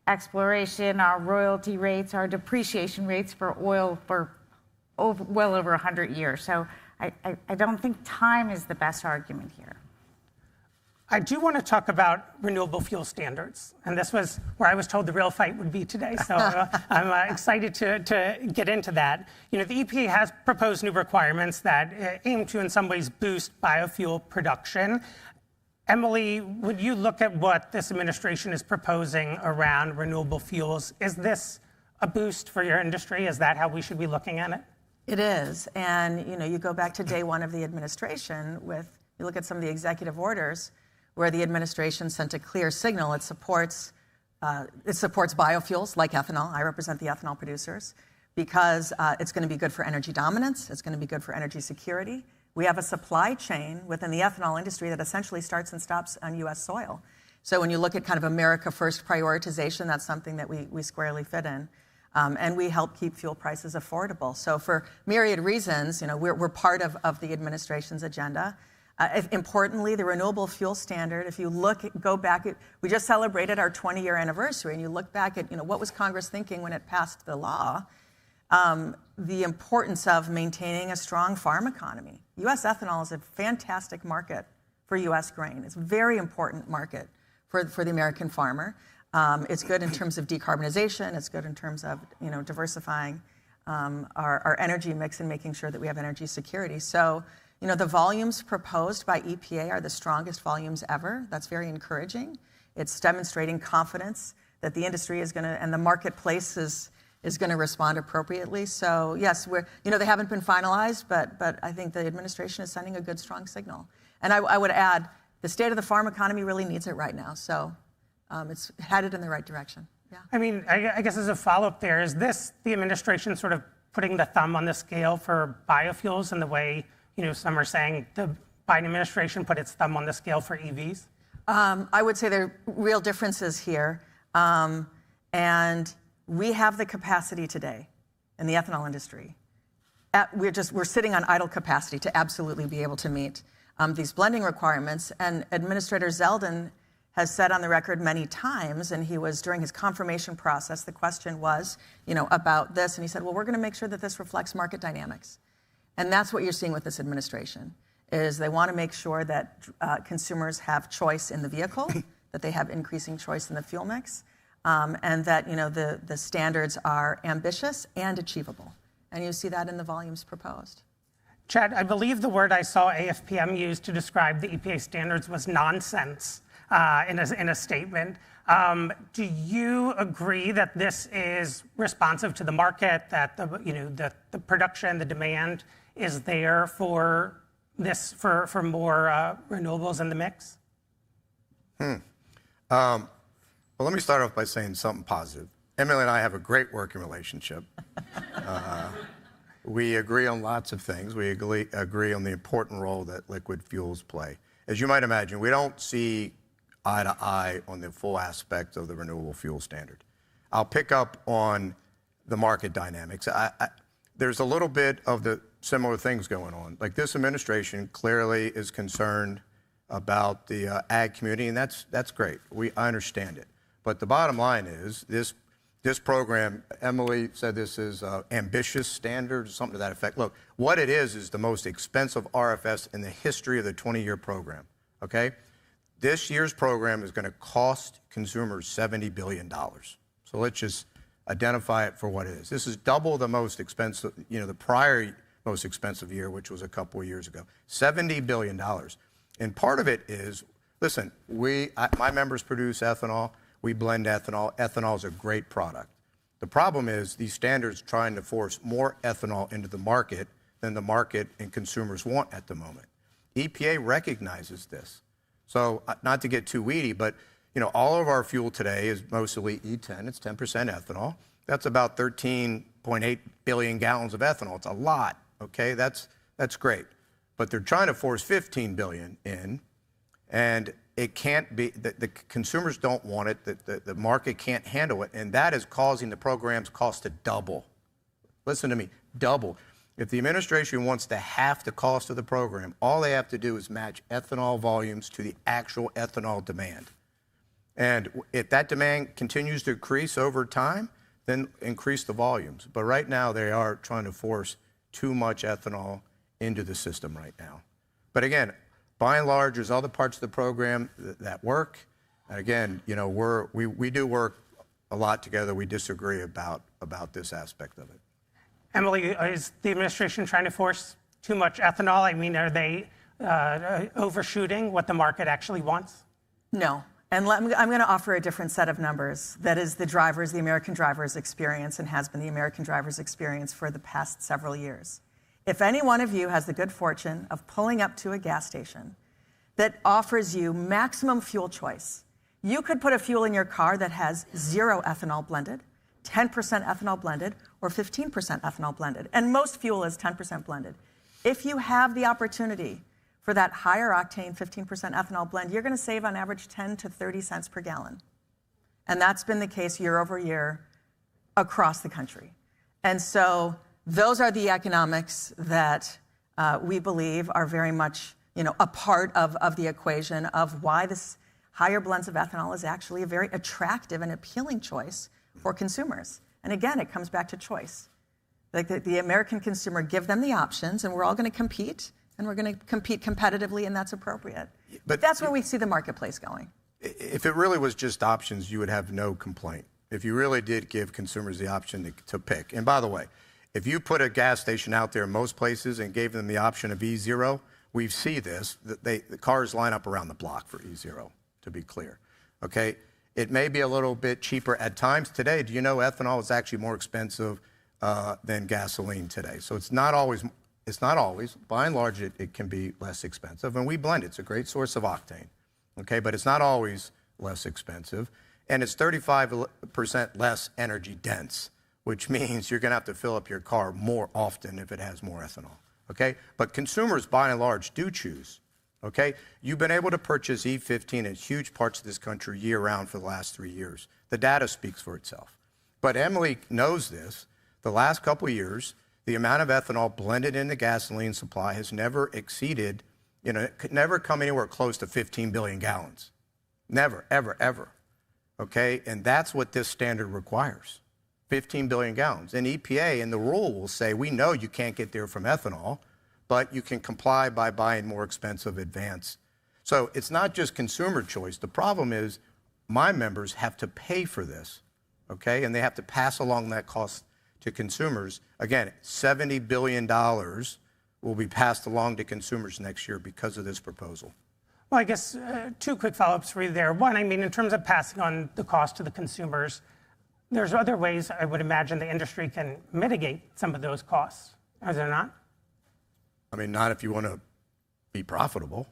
exploration, our royalty rates, our depreciation rates for oil for well over 100 years. So I don't think time is the best argument here. I do want to talk about renewable fuel standards. And this was where I was told the real fight would be today. So I'm excited to get into that. You know, the EPA has proposed new requirements that aim to, in some ways, boost biofuel production. Emily, would you look at what this administration is proposing around renewable fuels? Is this a boost for your industry? Is that how we should be looking at it? It is. And, you know, you go back to day one of the administration you look at some of the executive orders where the administration sent a clear signal. It supports biofuels like ethanol. I represent the ethanol producers because it's going to be good for energy dominance. It's going to be good for energy security. We have a supply chain within the ethanol industry that essentially starts and stops on U.S. soil. So when you look at kind of America First prioritization, that's something that we squarely fit in. And we help keep fuel prices affordable. So for myriad reasons, you know, we're part of the administration's agenda. Importantly, the renewable fuel standard, if you go back, we just celebrated our 20-year anniversary, and you look back at, you know, what was Congress thinking when it passed the law? The importance of maintaining a strong farm economy. U.S. ethanol is a fantastic market for U.S. grain. It's a very important market for the American farmer. It's good in terms of decarbonization. It's good in terms of, you know, diversifying our energy mix and making sure that we have energy security. So, you know, the volumes proposed by EPA are the strongest volumes ever. That's very encouraging. It's demonstrating confidence that the industry is going to, and the marketplace is going to respond appropriately. So yes, they haven't been finalized, but I think the administration is sending a good, strong signal. And I would add, the state of the farm economy really needs it right now. So it's headed in the right direction. Yeah. I mean, I guess as a follow-up there, is this the administration sort of putting the thumb on the scale for biofuels in the way, you know, some are saying the Biden administration put its thumb on the scale for EVs? I would say there are real differences here. And we have the capacity today in the ethanol industry. We're sitting on idle capacity to absolutely be able to meet these blending requirements. And Administrator Zeldin has said on the record many times, and he was during his confirmation process, the question was, you know, about this, and he said, well, we're going to make sure that this reflects market dynamics. And that's what you're seeing with this administration, is they want to make sure that consumers have choice in the vehicle, that they have increasing choice in the fuel mix. and that the standards are ambitious and achievable. And you see that in the volumes proposed. Chad, I believe the word I saw AFPM use to describe the EPA standards was nonsense in a statement. Do you agree that this is responsive to the market, that the production, the demand is there for more renewables in the mix? Well, let me start off by saying something positive. Emily and I have a great working relationship. We agree on lots of things. We agree on the important role that liquid fuels play. As you might imagine, we don't see eye to eye on the full aspect of the renewable fuel standard. I'll pick up on the market dynamics. There's a little bit of the similar things going on. Like, this administration clearly is concerned about the ag community, and that's great. I understand it. But the bottom line is this program, Emily said this is ambitious standards, something to that effect. Look, what it is the most expensive RFS in the history of the 20-year program, okay? This year's program is going to cost consumers $70 billion. So let's just identify it for what it is. This is double the most expensive, the prior most expensive year, which was a couple of years ago. $70 billion. And part of it is, listen, my members produce ethanol. We blend ethanol. Ethanol is a great product. The problem is these standards trying to force more ethanol into the market than the market and consumers want at the moment. EPA recognizes this. So not to get too weedy, but all of our fuel today is mostly E10. It's 10% ethanol. That's about 13.8 billion gallons of ethanol. It's a lot, okay? That's great. But they're trying to force 15 billion in, and it can't be, the consumers don't want it, the market can't handle it, and that is causing the program's cost to double. Listen to me, double. If the administration wants to half the cost of the program, all they have to do is match ethanol volumes to the actual ethanol demand. And if that demand continues to increase over time, then increase the volumes. But right now, they are trying to force too much ethanol into the system right now. But again, by and large, there's other parts of the program that work. And again, we do work a lot together. We disagree about this aspect of it. Emily, is the administration trying to force too much ethanol? I mean, are they overshooting what the market actually wants? No. And I'm going to offer a different set of numbers. That is the American driver's experience, and has been the American driver's experience for the past several years. If any one of you has the good fortune of pulling up to a gas station that offers you maximum fuel choice, you could put a fuel in your car that has 0 ethanol blended, 10% ethanol blended, or 15% ethanol blended. And most fuel is 10% blended. If you have the opportunity for that higher octane 15% ethanol blend, you're going to save on average 10 to 30 cents per gallon. And that's been the case year over year across the country. And so those are the economics that we believe are very much a part of the equation of why this higher blends of ethanol is actually a very attractive and appealing choice for consumers. And again, it comes back to choice. Like the American consumer, give them the options, and we're all going to compete, and we're going to compete competitively, and that's appropriate. But that's where we see the marketplace going. If it really was just options, you would have no complaint. If you really did give consumers the option to pick. And by the way, if you put a gas station out there in most places and gave them the option of E0, we see this, the cars line up around the block for E0, to be clear, okay? It may be a little bit cheaper at times. Today, do you know ethanol is actually more expensive than gasoline today? So it's not always, by and large, it can be less expensive. And we blend it. It's a great source of octane, okay? But it's not always less expensive. And it's 35% less energy dense, which means you're going to have to fill up your car more often if it has more ethanol, okay? But consumers, by and large, do choose, okay? You've been able to purchase E15 in huge parts of this country year-round for the last 3 years. The data speaks for itself. But Emily knows this. The last couple of years, the amount of ethanol blended in the gasoline supply has never exceeded, it could never come anywhere close to 15 billion gallons. Never, ever, ever, okay? And that's what this standard requires. 15 billion gallons. And EPA and the rule will say, we know you can't get there from ethanol, but you can comply by buying more expensive advanced. So it's not just consumer choice. The problem is my members have to pay for this, okay? And they have to pass along that cost to consumers. Again, $70 billion will be passed along to consumers next year because of this proposal. Well, I guess two quick follow-ups for you there. One, I mean, in terms of passing on the cost to the consumers, there's other ways I would imagine the industry can mitigate some of those costs. Is there not? I mean, not if you want to be profitable.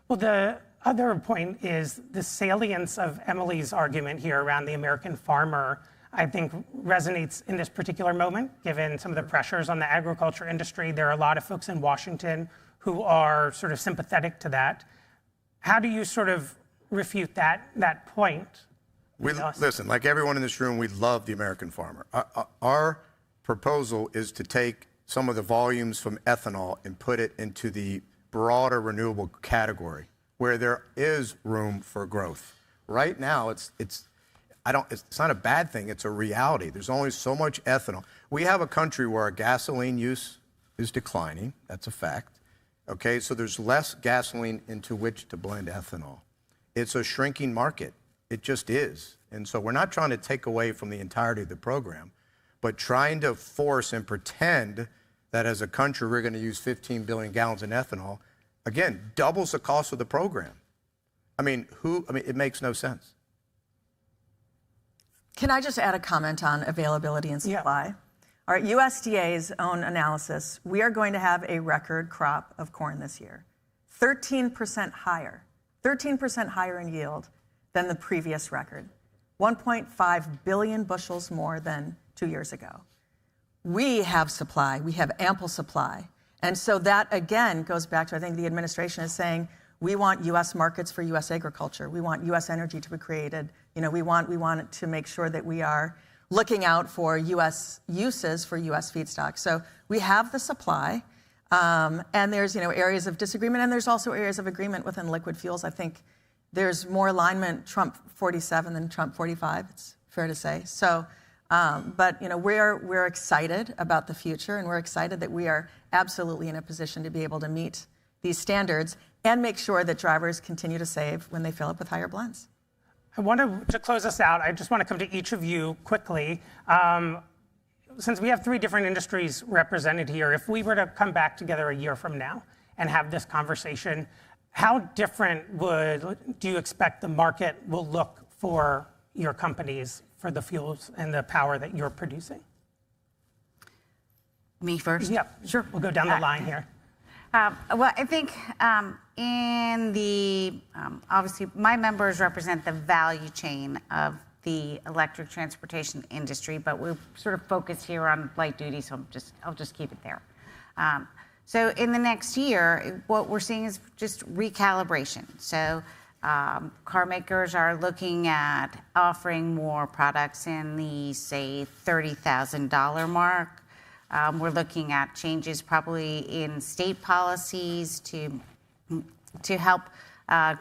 Well, the other point is the salience of Emily's argument here around the American farmer, I think resonates in this particular moment, given some of the pressures on the agriculture industry. There are a lot of folks in Washington who are sort of sympathetic to that. How do you sort of refute that point? Listen, like everyone in this room, we love the American farmer. Our proposal is to take some of the volumes from ethanol and put it into the broader renewable category where there is room for growth. Right now, it's not a bad thing, it's a reality. There's only so much ethanol. We have a country where our gasoline use is declining, that's a fact. Okay, so there's less gasoline into which to blend ethanol. It's a shrinking market. It just is. And so we're not trying to take away from the entirety of the program, but trying to force and pretend that as a country we're going to use 15 billion gallons of ethanol, again, doubles the cost of the program. I mean, it makes no sense. Can I just add a comment on availability and supply? Yeah. All right, USDA's own analysis, we are going to have a record crop of corn this year. 13% higher in yield than the previous record. 1.5 billion bushels more than 2 years ago. We have supply, we have ample supply. And so that again goes back to, I think the administration is saying, we want US markets for US agriculture. We want US energy to be created. You know, we want to make sure that we are looking out for US uses for US feedstock. So we have the supply, and there's areas of disagreement, and there's also areas of agreement within liquid fuels. I think there's more alignment Trump 47 than Trump 45. It's fair to say. So, but we're excited about the future, and we're excited that we are absolutely in a position to be able to meet these standards and make sure that drivers continue to save when they fill up with higher blends. I want to close us out. I just want to come to each of you quickly. Since we have three different industries represented here, if we were to come back together a year from now and have this conversation, how different do you expect the market will look for your companies for the fuels and the power that you're producing? Me first? Yeah, sure. We'll go down the line here. Well, I think in the, obviously, my members represent the value chain of the electric transportation industry, but we're sort of focused here on light duty, so I'll just keep it there. So in the next year, what we're seeing is just recalibration. So car makers are looking at offering more products in the, say, $30,000 mark. We're looking at changes probably in state policies to help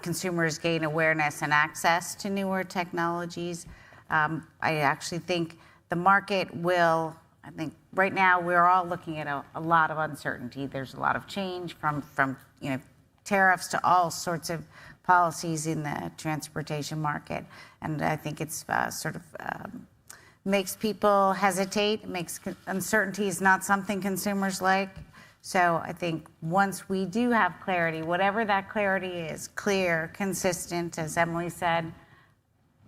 consumers gain awareness and access to newer technologies. I actually think the market will, I think right now we're all looking at a lot of uncertainty. There's a lot of change from tariffs to all sorts of policies in the transportation market. And I think it's sort of makes people hesitate, makes uncertainty is not something consumers like. So I think once we do have clarity, whatever that clarity is, clear, consistent, as Emily said,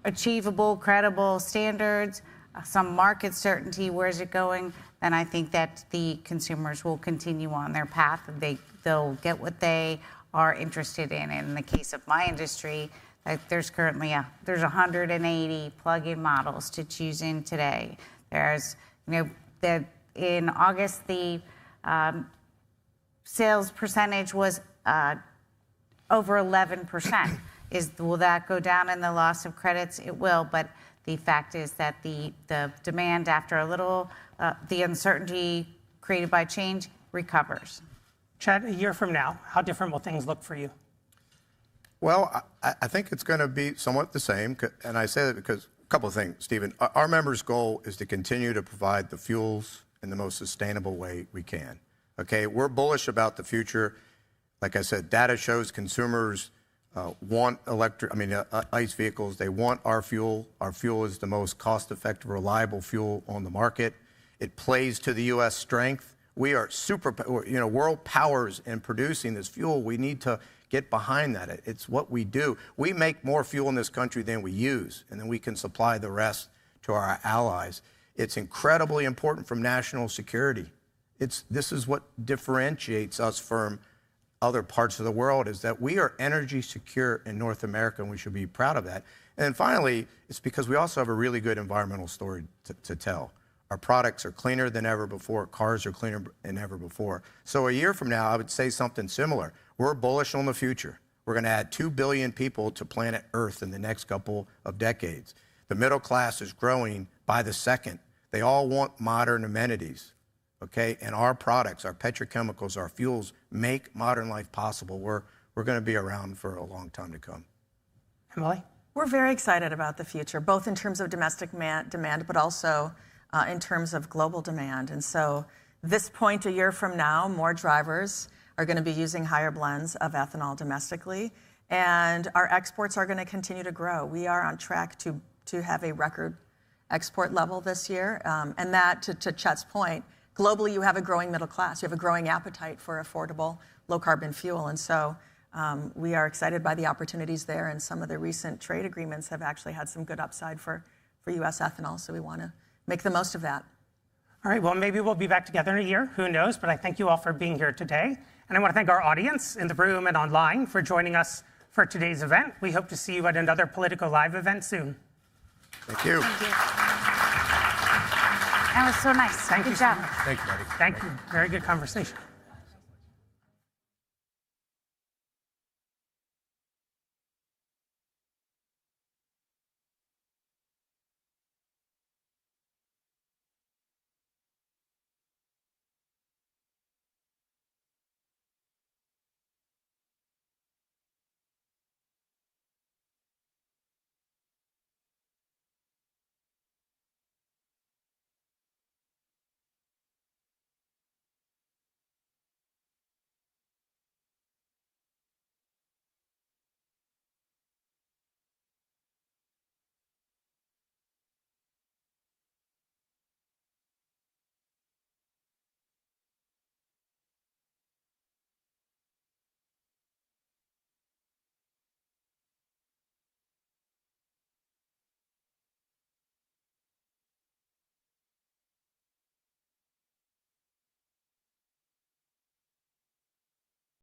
achievable, credible standards, some market certainty, where's it going, then I think that the consumers will continue on their path. They'll get what they are interested in. And in the case of my industry, there's currently there's 180 plug-in models to choose in today. There's, in August, the sales percentage was over 11%. Will that go down in the loss of credits? It will, but the fact is that the demand after a little, the uncertainty created by change recovers. Chad, a year from now, how different will things look for you? Well, I think it's going to be somewhat the same, and I say that because a couple of things, Stephen. Our members' goal is to continue to provide the fuels in the most sustainable way we can. Okay, we're bullish about the future. Like I said, data shows consumers want ICE vehicles. They want our fuel. Our fuel is the most cost-effective, reliable fuel on the market. It plays to the U.S. strength. We are world powers in producing this fuel. We need to get behind that. It's what we do. We make more fuel in this country than we use, and then we can supply the rest to our allies. It's incredibly important from national security. This is what differentiates us from other parts of the world, is that we are energy secure in North America, and we should be proud of that. And then finally, it's because we also have a really good environmental story to tell. Our products are cleaner than ever before. Cars are cleaner than ever before. So a year from now, I would say something similar. We're bullish on the future. We're going to add 2 billion people to planet Earth in the next couple of decades. The middle class is growing by the second. They all want modern amenities. Okay, and our products, our petrochemicals, our fuels make modern life possible. We're going to be around for a long time to come. Emily? We're very excited about the future, both in terms of domestic demand, but also in terms of global demand. And so this point a year from now, more drivers are going to be using higher blends of ethanol domestically, and our exports are going to continue to grow. We are on track to have a record export level this year, and that, to Chet's point, globally, you have a growing middle class. You have a growing appetite for affordable, low-carbon fuel. And so we are excited by the opportunities there. And some of the recent trade agreements have actually had some good upside for U.S. ethanol. So we want to make the most of that. All right, well, maybe we'll be back together in a year. Who knows? But I thank you all for being here today. And I want to thank our audience in the room and online for joining us for today's event. We hope to see you at another Politico Live event soon. Thank you. Thank you. That was so nice. Thank you Good job. Thank you, buddy. Thank you. Very good conversation.